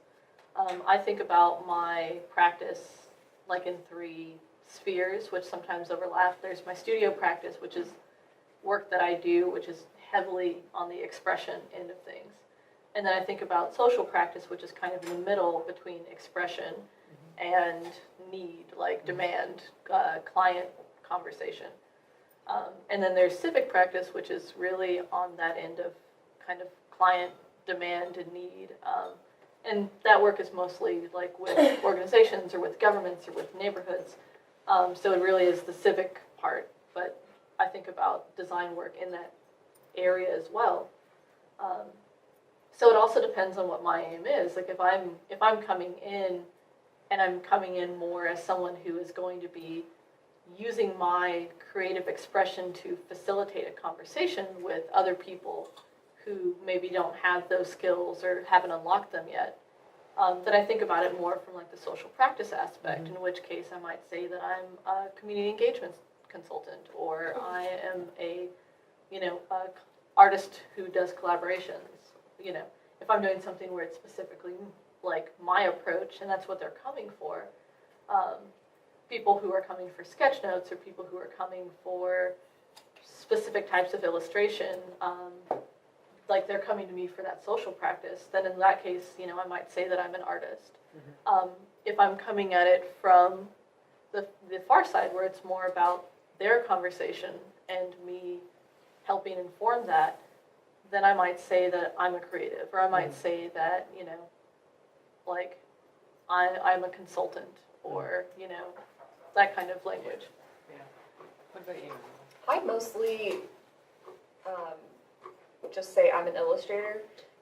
I think about my practice like in 3 spheres, which sometimes overlap. There's my studio practice, which is work that I do, which is heavily on the expression end of things. And then I think about social practice, which is kind of in the middle between expression and need, like demand, client conversation. And then there's civic practice, which is really on that end of kind of client demand and need. And that work is mostly like with organizations or with governments or with neighborhoods. So it really is the civic part, but I think about design work in that area as well. So it also depends on what my aim is. Like if I'm coming in and I'm coming in more as someone who is going to be using my creative expression to facilitate a conversation with other people who maybe don't have those skills or haven't unlocked them yet, then I think about it more from like the social practice aspect, in which case I might say that I'm a community engagement consultant, or I am a artist who does collaborations. If I'm doing something where it's specifically like my approach and that's what they're coming for, people who are coming for sketch notes or people who are coming for specific types of illustration, like they're coming to me for that social practice, then in that case, I might say that I'm an artist. If I'm coming at it from the far side where it's more about their conversation and me helping inform that, then I might say that I'm a creative, or I might say that, like I'm a consultant, or, that kind of language. Yeah. What about you? I mostly just say I'm an illustrator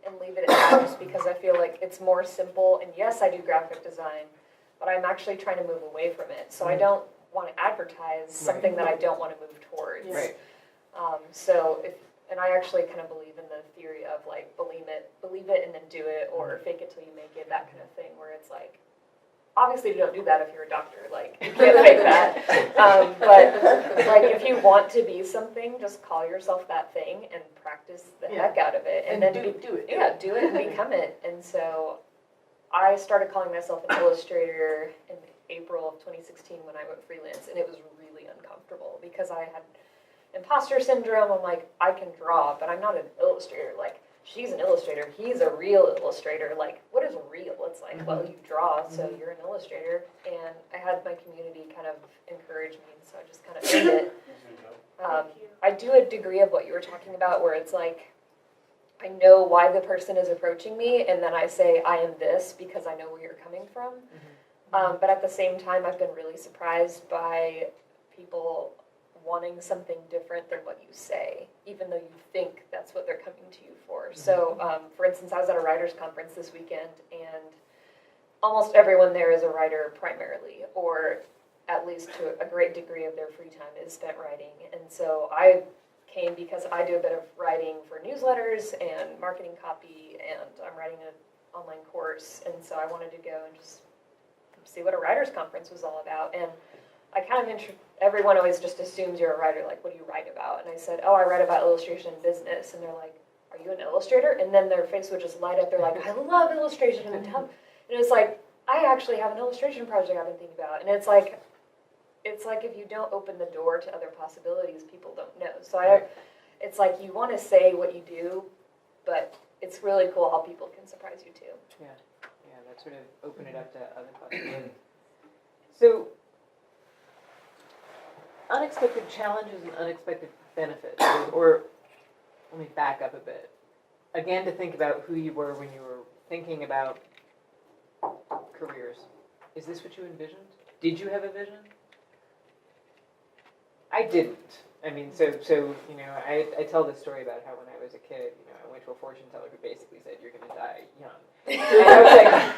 and leave it at that, just because I feel like it's more simple. And yes, I do graphic design, but I'm actually trying to move away from it. So I don't want to advertise something that I don't want to move towards. Right. And I actually kind of believe in the theory of like believe it and then do it, or fake it till you make it, that kind of thing, where it's like, obviously you don't do that if you're a doctor, like you can't fake that. But like if you want to be something, just call yourself that thing and practice the heck out of it, and then do it. Yeah, do it and become it. And so I started calling myself an illustrator in April of 2016 when I went freelance, and it was really uncomfortable because I had imposter syndrome. I'm like, I can draw, but I'm not an illustrator. Like, she's an illustrator, he's a real illustrator. Like, what is real? It's like, well, you draw, so you're an illustrator. And I had my community kind of encourage me, and so I just kind of did it. I do a degree of what you were talking about, where it's like, I know why the person is approaching me, and then I say, I am this because I know where you're coming from. But at the same time, I've been really surprised by people wanting something different than what you say, even though you think that's what they're coming to you for. So, for instance, I was at a writers' conference this weekend, and almost everyone there is a writer primarily, or at least to a great degree of their free time is spent writing. And so I came because I do a bit of writing for newsletters and marketing copy, and I'm writing an online course, and so I wanted to go and just see what a writers' conference was all about. And I kind of everyone always just assumes you're a writer, like, what do you write about? And I said, oh, I write about illustration and business. And they're like, are you an illustrator? And then their face would just light up. They're like, I love illustration. And it's like, I actually have an illustration project I've been thinking about. And it's like if you don't open the door to other possibilities, people don't know. So it's like you want to say what you do, but it's really cool how people can surprise you too. Yeah, that sort of open it up to other possibilities. So, unexpected challenges and unexpected benefits, or let me back up a bit. Again, to think about who you were when you were thinking about careers. Is this what you envisioned? Did you have a vision? I didn't. I mean, so I tell this story about how when I was a kid, I went to a fortune teller who basically said, you're going to die young. And I was like,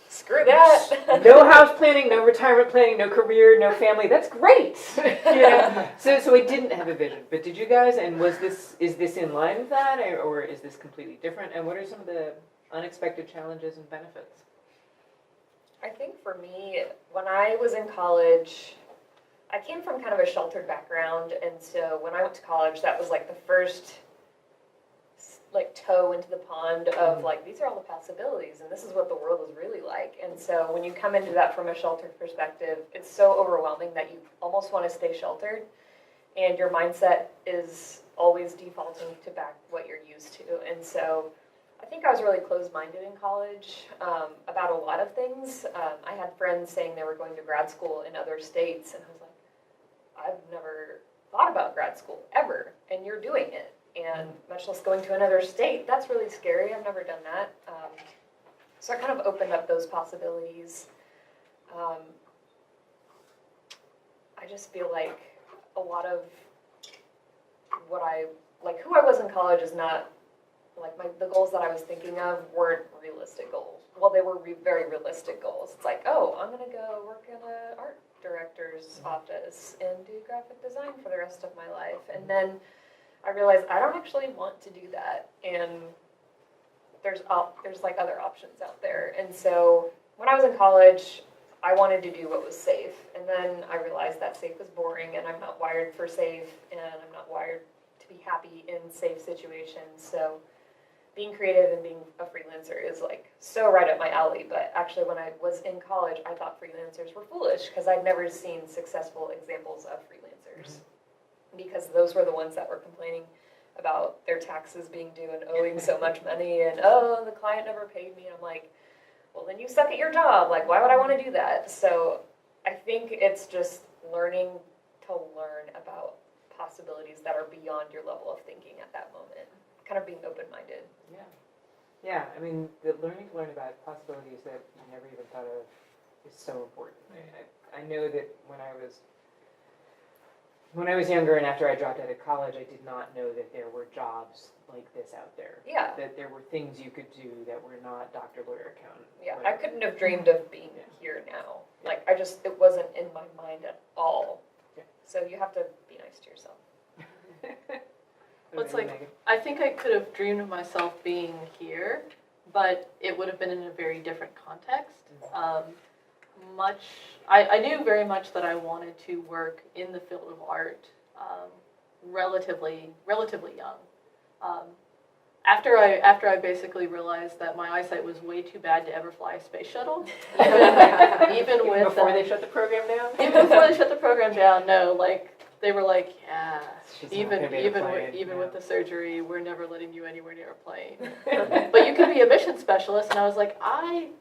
screw that. No house planning, no retirement planning, no career, no family. That's great. So I didn't have a vision. But did you guys? And is this in line with that, or is this completely different? And what are some of the unexpected challenges and benefits? I think for me, when I was in college, I came from kind of a sheltered background, and so when I went to college, that was like the first, like toe into the pond of like, these are all the possibilities and this is what the world is really like. And so when you come into that from a sheltered perspective, it's so overwhelming that you almost want to stay sheltered, and your mindset is always defaulting to back what you're used to. And so I think I was really closed-minded in college about a lot of things. I had friends saying they were going to grad school in other states, and I was like, I've never thought about grad school ever, and you're doing it. And much less going to another state. That's really scary. I've never done that. So I kind of opened up those possibilities. I just feel like a lot of what who I was in college is not, like the goals that I was thinking of weren't realistic goals. Well, they were very realistic goals. It's like, oh, I'm going to go work in an art director's office and do graphic design for the rest of my life. And then I realized I don't actually want to do that, and there's like other options out there. And so when I was in college, I wanted to do what was safe, and then I realized that safe was boring, and I'm not wired for safe, and I'm not wired to be happy in safe situations. So being creative and being a freelancer is like so right up my alley. But actually, when I was in college, I thought freelancers were foolish because I'd never seen successful examples of freelancers. Because those were the ones that were complaining about their taxes being due and owing so much money, and oh, the client never paid me. And I'm like, well, then you suck at your job. Like, why would I want to do that? So I think it's just learning to learn about possibilities that are beyond your level of thinking at that moment. Kind of being open-minded. Yeah. Yeah, I mean, the learning to learn about possibilities that you never even thought of is so important. I know that when I was younger and after I dropped out of college, I did not know that there were jobs like this out there. Yeah. That there were things you could do that were not doctor, lawyer, accountant. Yeah, whatever. I couldn't have dreamed of being here now. Like, it wasn't in my mind at all. Yeah. So you have to be nice to yourself. Well, it's like, I think I could have dreamed of myself being here, but it would have been in a very different context. I knew very much that I wanted to work in the field of art relatively young. After I basically realized that my eyesight was way too bad to ever fly a space shuttle, even before they shut the program down. Even before they shut the program down, no, like they were like, yeah, She's even yeah. with the surgery, we're never letting you anywhere near a plane. But you can be a mission specialist, and I was like,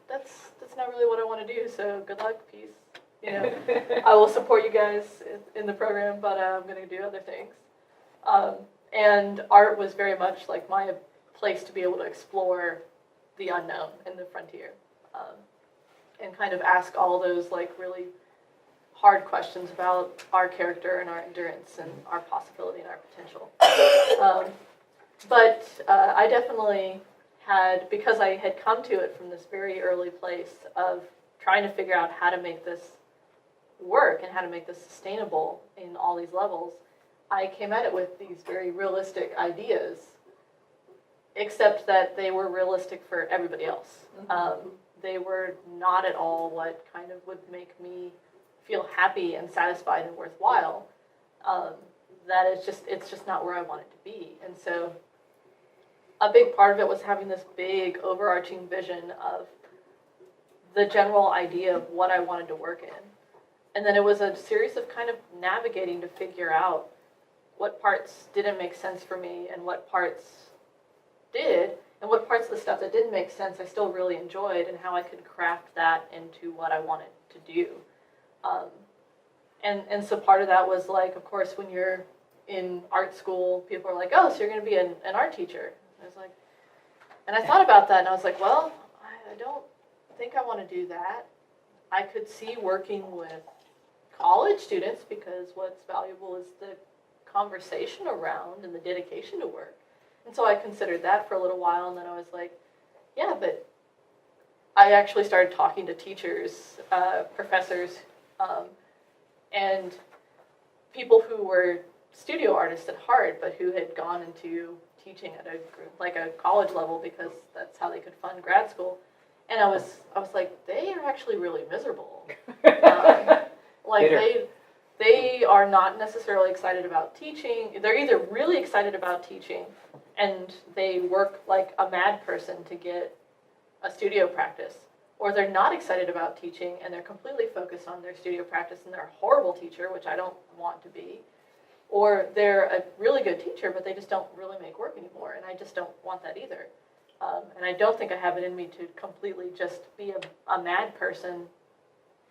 that's not really what I want to do. So good luck, peace. You know, I will support you guys in the program, but I'm going to do other things. And art was very much like my place to be able to explore the unknown and the frontier, and kind of ask all those like really hard questions about our character and our endurance and our possibility and our potential. But I definitely had, because I had come to it from this very early place of trying to figure out how to make this work and how to make this sustainable in all these levels, I came at it with these very realistic ideas, except that they were realistic for everybody else. They were not at all what kind of would make me feel happy and satisfied and worthwhile. It's just not where I wanted to be. And so a big part of it was having this big overarching vision of the general idea of what I wanted to work in. And then it was a series of kind of navigating to figure out what parts didn't make sense for me and what parts did, and what parts of the stuff that didn't make sense I still really enjoyed, and how I could craft that into what I wanted to do. And so part of that was like, of course, when you're in art school, people are like, oh, so you're going to be an art teacher. I was like, and I thought about that, and I was like, well, I don't think I want to do that. I could see working with college students, because what's valuable is the conversation around and the dedication to work. And so I considered that for a little while, and then I was like, yeah, but I actually started talking to teachers, professors, and people who were studio artists at heart, but who had gone into teaching at a college level because that's how they could fund grad school. And I was like, they are actually really miserable. Like they are not necessarily excited about teaching. They're either really excited about teaching, and they work like a mad person to get a studio practice, or they're not excited about teaching and they're completely focused on their studio practice and they're a horrible teacher, which I don't want to be, or they're a really good teacher but they just don't really make work anymore, and I just don't want that either. And I don't think I have it in me to completely just be a mad person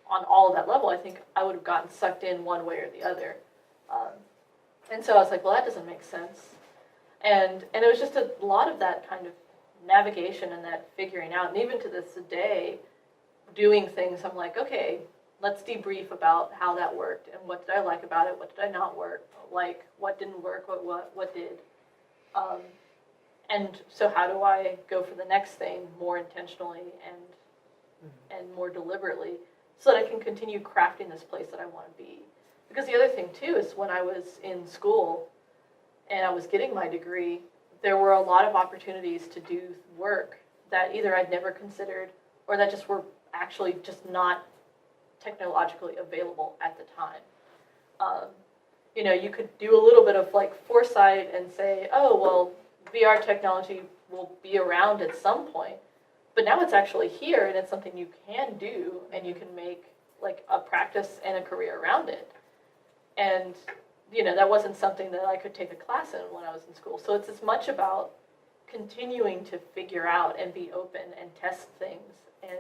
on all of that level. I think I would have gotten sucked in one way or the other. And so I was like, well, that doesn't make sense. And it was just a lot of that kind of navigation and that figuring out. And even to this day, doing things, I'm like, okay, let's debrief about how that worked and what did I like about it, what did I not like, what didn't work, what did. And so how do I go for the next thing more intentionally and more deliberately so that I can continue crafting this place that I want to be. Because the other thing too is when I was in school and I was getting my degree, there were a lot of opportunities to do work that either I'd never considered or that just were actually just not technologically available at the time. You could do a little bit of like foresight and say, oh, well, VR technology will be around at some point, but now it's actually here and it's something you can do and you can make like a practice and a career around it. And, that wasn't something that I could take a class in when I was in school. So it's as much about continuing to figure out and be open and test things and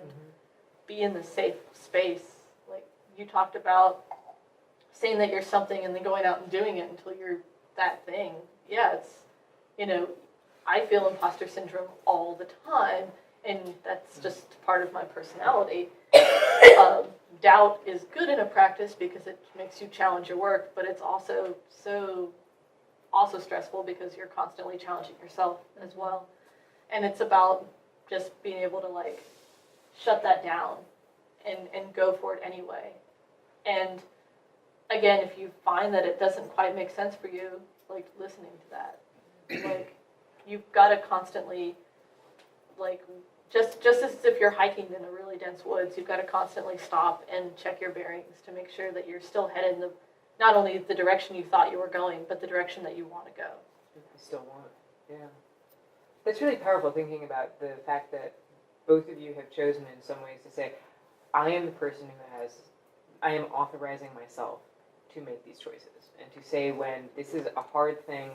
be in the safe space. Like you talked about saying that you're something and then going out and doing it until you're that thing. Yeah, it's, I feel imposter syndrome all the time, and that's just part of my personality. Doubt is good in a practice because it makes you challenge your work, but it's also also stressful because you're constantly challenging yourself as well. And it's about just being able to like shut that down and go for it anyway. And again, if you find that it doesn't quite make sense for you, like listening to that, like you've got to constantly like just as if you're hiking in a really dense woods, you've got to constantly stop and check your bearings to make sure that you're still headed in not only the direction you thought you were going, but the direction that you want to go. You still want it, yeah. That's really powerful, thinking about the fact that both of you have chosen in some ways to say, I am the person I am authorizing myself to make these choices, and to say when this is a hard thing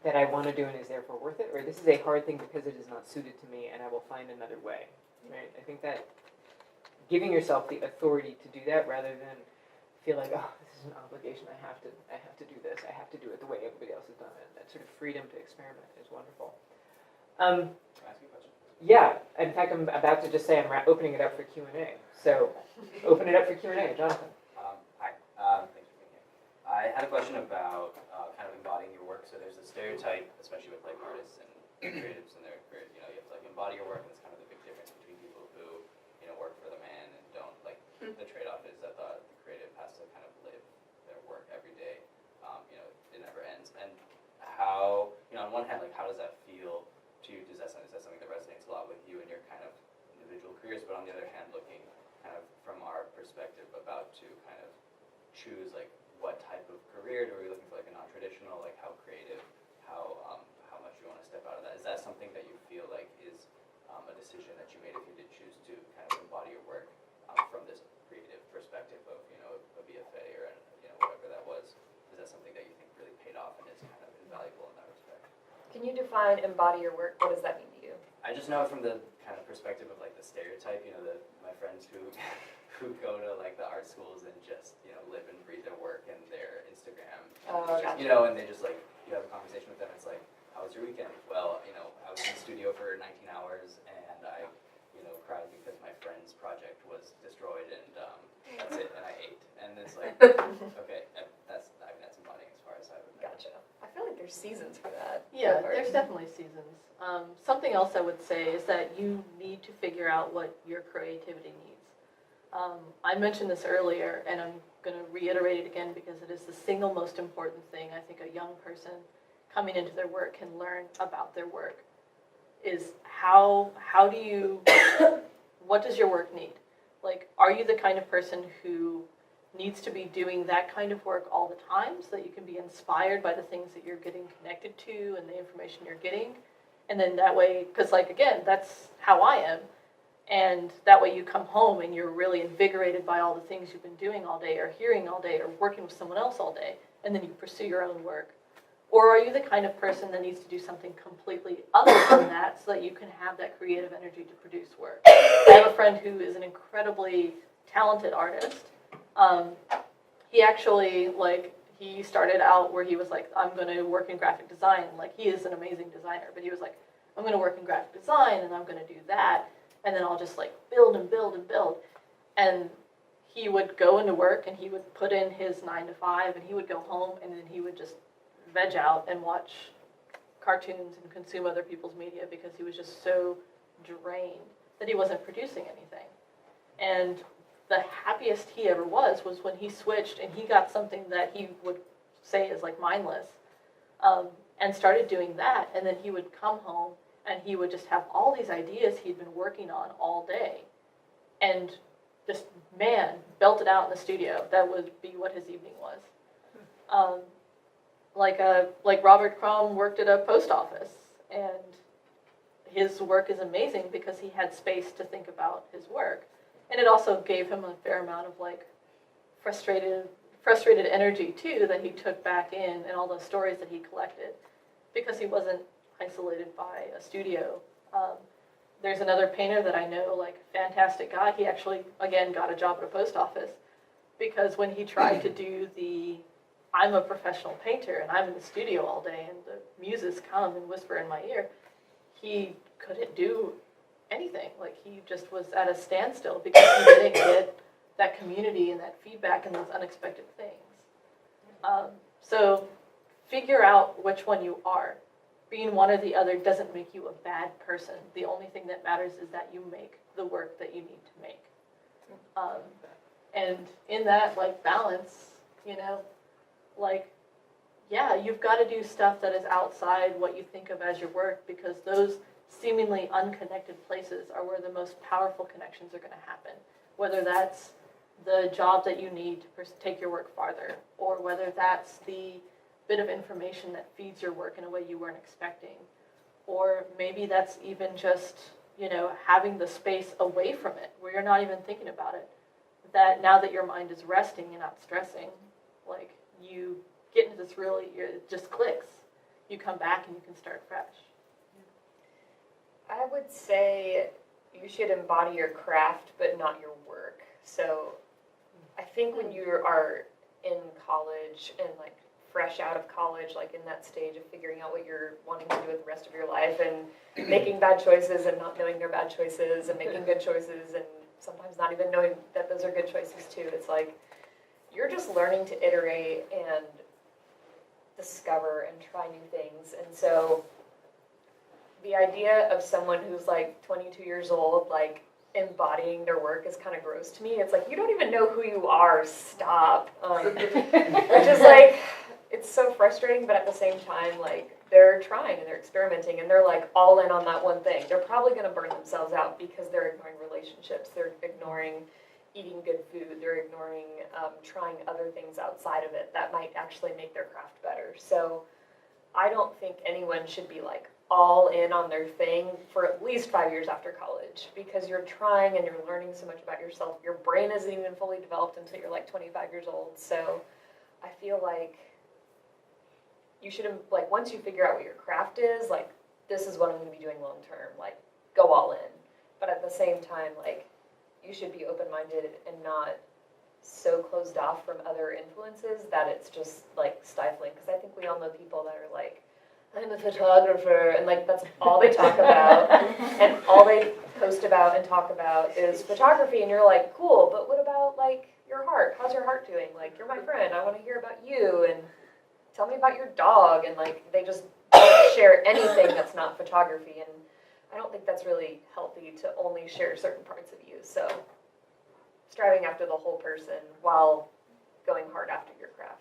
that I want to do and is therefore worth it, or this is a hard thing because it is not suited to me and I will find another way, right? I think that giving yourself the authority to do that rather than feel like, oh, this is an obligation, I have to do this, I have to do it the way everybody else has done it. That sort of freedom to experiment is wonderful. Can I ask you a question? Yeah, in fact, I'm about to just say I'm opening it up for Q&A. So open it up for Q&A, Jonathan. Hi, thanks for being here. I had a question about kind of embodying your work. So there's a stereotype, especially with like artists and creatives and their career, you have to like embody your work, and it's kind of the big difference between people who, work for the man and don't. Like the trade-off is that the creative has to kind of live their work every day. It never ends. And how, on one hand, like how does that feel to you? Is that something that resonates a lot with you in your kind of individual careers? But on the other hand, looking kind of from our perspective about to kind of choose like what type of career do we looking for, like a non-traditional, like how creative, how much you want to step out of that? Is that something that you feel like is a decision that you made if you did choose to kind of embody your work from this creative perspective of a BFA or whatever that was? Is that something that you think really paid off and is kind of invaluable in that respect? Can you define embody your work? What does that mean to you? I just know from the kind of perspective of like the stereotype, my friends who go to like the art schools and just live and breathe their work and their Instagram, Gotcha. and they just like you have a conversation with them. It's like, how was your weekend? Well, I was in the studio for 19 hours and I cried because my friend's project was destroyed and that's it, and I ate. And it's like, okay, that's embodying as far as I would know. Gotcha. I feel like there's seasons for that. Yeah, there's definitely seasons. Something else I would say is that you need to figure out what your creativity needs. I mentioned this earlier, and I'm going to reiterate it again because it is the single most important thing I think a young person coming into their work can learn about their work is how do you, what does your work need? Like, are you the kind of person who needs to be doing that kind of work all the time so that you can be inspired by the things that you're getting connected to and the information you're getting. And then that way, because like, again, that's how I am. And that way you come home and you're really invigorated by all the things you've been doing all day or hearing all day or working with someone else all day. And then you pursue your own work. Or are you the kind of person that needs to do something completely other than that so that you can have that creative energy to produce work? I have a friend who is an incredibly talented artist. He actually, like, he started out where he was like, I'm going to work in graphic design. Like, he is an amazing designer, but he was like, I'm going to work in graphic design and I'm going to do that. And then I'll just like build and build and build. And he would go into work and he would put in his 9 to 5 and he would go home and then he would just veg out and watch cartoons and consume other people's media because he was just so drained that he wasn't producing anything. And the happiest he ever was when he switched and he got something that he would say is like mindless, and started doing that. And then he would come home and he would just have all these ideas he'd been working on all day and just, man, belt it out in the studio. That would be what his evening was. Like Robert Crumb worked at a post office, and his work is amazing because he had space to think about his work. And it also gave him a fair amount of like frustrated energy too that he took back in and all those stories that he collected because he wasn't isolated by a studio. There's another painter that I know, like fantastic guy. He actually, again, got a job at a post office because when he tried to do I'm a professional painter and I'm in the studio all day and the muses come and whisper in my ear, he couldn't do anything. Like, he just was at a standstill because he didn't get that community and that feedback and those unexpected things. So figure out which one you are. Being one or the other doesn't make you a bad person. The only thing that matters is that you make the work that you need to make. And in that, like, balance, you know, like, yeah, you've got to do stuff that is outside what you think of as your work because those seemingly unconnected places are where the most powerful connections are going to happen. Whether that's the job that you need to take your work farther, or whether that's the bit of information that feeds your work in a way you weren't expecting, or maybe that's even just, you know, having the space away from it where you're not even thinking about it. That now that your mind is resting and not stressing, like, you get into this it just clicks. You come back and you can start fresh. I would say you should embody your craft, but not your work. So I think when you are in college and like fresh out of college, like in that stage of figuring out what you're wanting to do with the rest of your life and making bad choices and not knowing they're bad choices and making good choices and sometimes not even knowing that those are good choices too. It's like you're just learning to iterate and discover and try new things. And so the idea of someone who's like 22 years old, like embodying their work is kind of gross to me. It's like, you don't even know who you are. Stop. Which is like, it's so frustrating, but at the same time, like, they're trying and they're experimenting and they're like all in on that one thing. They're probably going to burn themselves out because they're ignoring relationships. They're ignoring eating good food. They're ignoring trying other things outside of it that might actually make their craft better. So I don't think anyone should be like all in on their thing for at least 5 years after college because you're trying and you're learning so much about yourself. Your brain isn't even fully developed until you're like 25 years old. So I feel like you should, like, once you figure out what your craft is, like, this is what I'm going to be doing long term, like, go all in. But at the same time, like, you should be open-minded and not so closed off from other influences that it's just, like, stifling. Because I think we all know people that are like, I'm a photographer, and, like, that's all they talk about. And all they post about and talk about is photography. And you're like, cool, but what about, like, your heart? How's your heart doing? Like, you're my friend. I want to hear about you. And tell me about your dog. And, like, they just don't share anything that's not photography. And I don't think that's really healthy to only share certain parts of you. So striving after the whole person while going hard after your craft.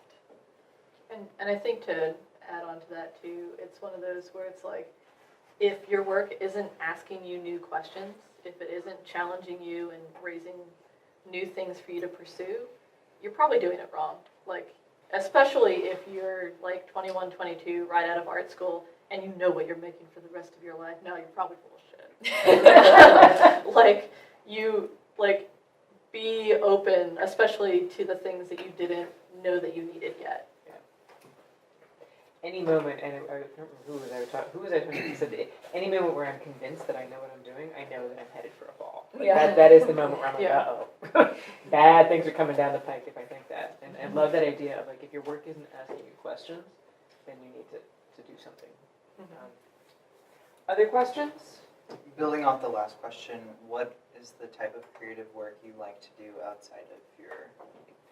And I think to add on to that too, it's one of those where it's like, if your work isn't asking you new questions, if it isn't challenging you and raising new things for you to pursue, you're probably doing it wrong. Like, especially if you're like 21, 22, right out of art school, and you know what you're making for the rest of your life. No, you're probably full of shit. Like, be open, especially to the things that you didn't know that you needed yet. Any moment, and I don't remember who was I talking to, said that any moment where I'm convinced that I know what I'm doing, I know that I'm headed for a fall. Like that is the moment where I'm like, uh-oh. Bad things are coming down the pike if I think that. And I love that idea of like, if your work isn't asking you questions, then you need to do something. Other questions? Building off the last question, what is the type of creative work you like to do outside of your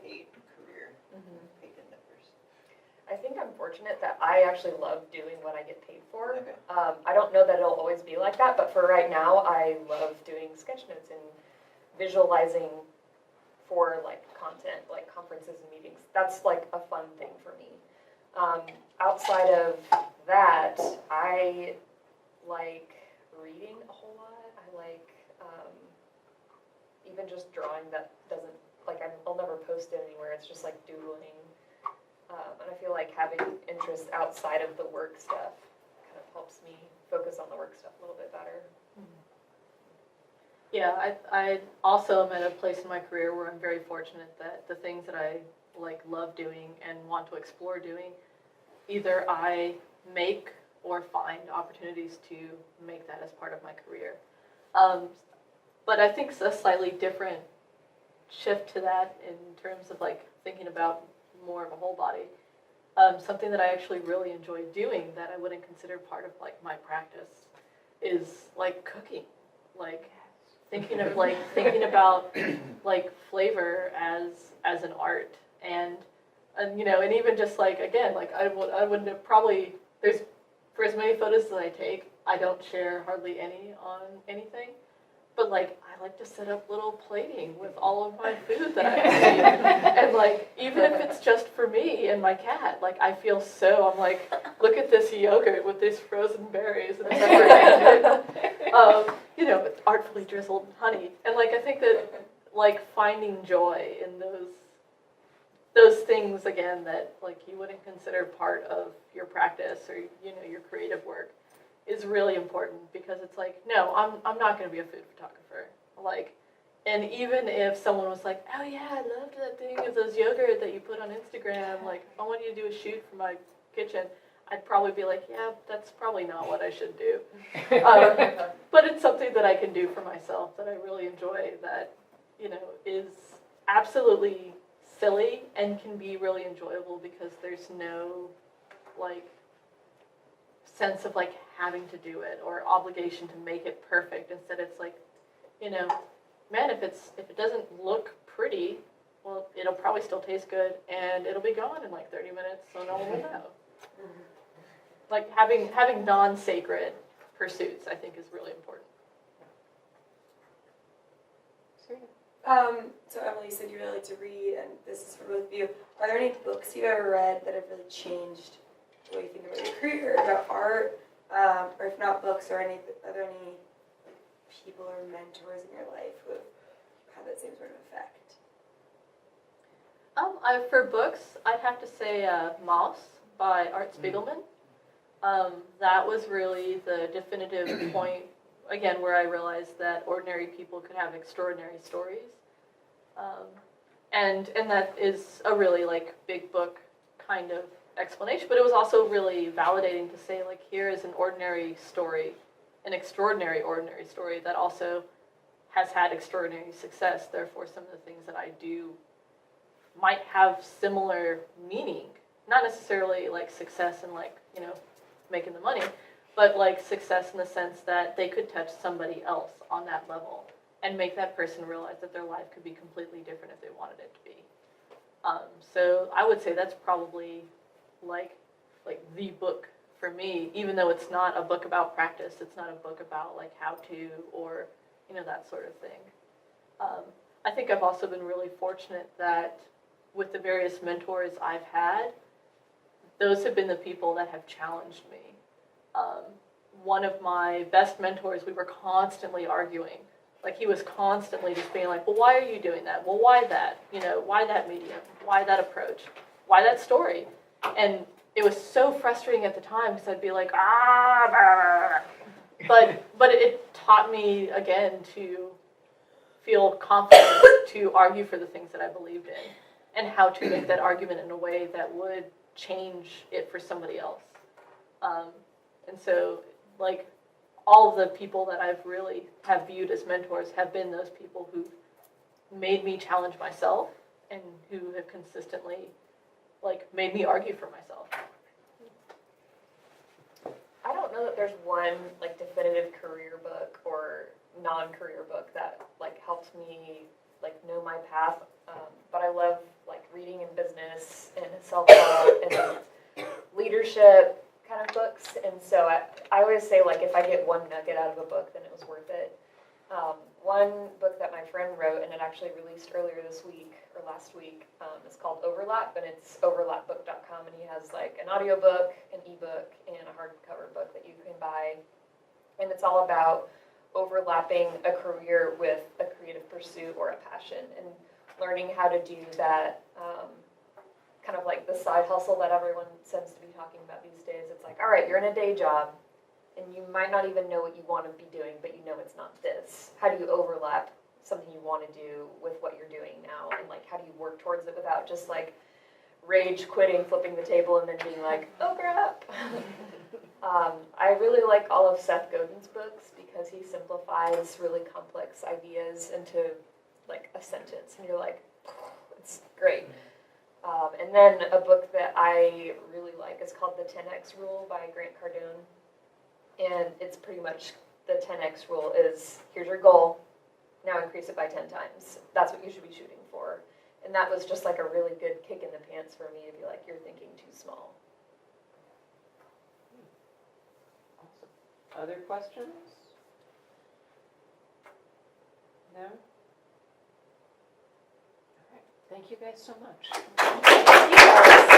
paid career, paid endeavors? I think I'm fortunate that I actually love doing what I get paid for. Okay. I don't know that it'll always be like that, but for right now, I love doing sketch notes and visualizing for like content, like conferences and meetings. That's like a fun thing for me. Outside of that, I like reading a whole lot. I like even just drawing that doesn't, like I'll never post it anywhere. It's just like doodling. And I feel like having interests outside of the work stuff kind of helps me focus on the work stuff a little bit better. Yeah, I also am at a place in my career where I'm very fortunate that the things that I like love doing and want to explore doing, either I make or find opportunities to make that as part of my career. But I think it's a slightly different shift to that in terms of like thinking about more of a whole body. Something that I actually really enjoy doing that I wouldn't consider part of like my practice is like cooking, like thinking about like flavor as an art and you know, and even just like again, like I wouldn't have probably there's for as many photos as I take, I don't share hardly any on anything. But like I like to set up little plating with all of my food that I made, and like even if it's just for me and my cat, like I feel so I'm like, look at this yogurt with these frozen berries and you know, with artfully drizzled honey, and like I think that like finding joy in those things again that like you wouldn't consider part of your practice or you know your creative work is really important because it's like, no, I'm not going to be a food photographer. Like, and even if someone was like, oh yeah, I loved that thing of those yogurt that you put on Instagram, like, I want you to do a shoot for my kitchen, I'd probably be like, yeah, that's probably not what I should do. But it's something that I can do for myself that I really enjoy that, you know, is absolutely silly and can be really enjoyable because there's no, like, sense of like having to do it or obligation to make it perfect. Instead it's like, you know, man, if it doesn't look pretty, well, it'll probably still taste good and it'll be gone in like 30 minutes, so no one will know. Like having non-sacred pursuits I think is really important. So Emily, you said you really like to read, and this is for both of you. Are there any books you've ever read that have really changed the way you think about your career, about art, or if not books, or are there any people or mentors in your life who have had that same sort of effect? For books, I'd have to say Mouse by Art Spiegelman. That was really the definitive point, again, where I realized that ordinary people could have extraordinary stories. And that is a really like big book kind of explanation, but it was also really validating to say like here is an ordinary story, an extraordinary ordinary story that also has had extraordinary success. Therefore, some of the things that I do might have similar meaning, not necessarily like success and like, you know, making the money, but like success in the sense that they could touch somebody else on that level and make that person realize that their life could be completely different if they wanted it to be. So I would say that's probably like the book for me, even though it's not a book about practice, it's not a book about like how to or, you know, that sort of thing. I think I've also been really fortunate that with the various mentors I've had, those have been the people that have challenged me. One of my best mentors, we were constantly arguing Like, he was constantly just being like, well, why are you doing that? Well, why that? You know, why that medium? Why that approach? Why that story? And it was so frustrating at the time because I'd be like, blah, blah, blah. But it taught me, again, to feel confident to argue for the things that I believed in and how to make that argument in a way that would change it for somebody else. And so, like, all of the people that I've really have viewed as mentors have been those people who've made me challenge myself and who have consistently, like, made me argue for myself. I don't know that there's one like definitive career book or non-career book that like helps me like know my path. But I love like reading in business and self-help and leadership kind of books. And so I always say like if I get one nugget out of a book, then it was worth it. One book that my friend wrote, and it actually released earlier this week or last week, is called Overlap, and it's overlapbook.com, and he has like an audiobook, an ebook, and a hardcover book that you can buy, and it's all about overlapping a career with a creative pursuit or a passion, and learning how to do that, kind of like the side hustle that everyone seems to be talking about these days. It's like, all right, you're in a day job, and you might not even know what you want to be doing, but you know it's not this. How do you overlap something you want to do with what you're doing now? And like, how do you work towards it without just like rage quitting, flipping the table, and then being like, oh crap. I really like all of Seth Godin's books because he simplifies really complex ideas into like a sentence, and you're like, it's great. And then a book that I really like is called The 10X Rule by Grant Cardone. And it's pretty much the 10X rule is, here's your goal, now increase it by 10 times. That's what you should be shooting for. And that was just like a really good kick in the pants for me to be like, you're thinking too small. Awesome. Other questions? No? All right. Thank you guys so much. Thank you guys.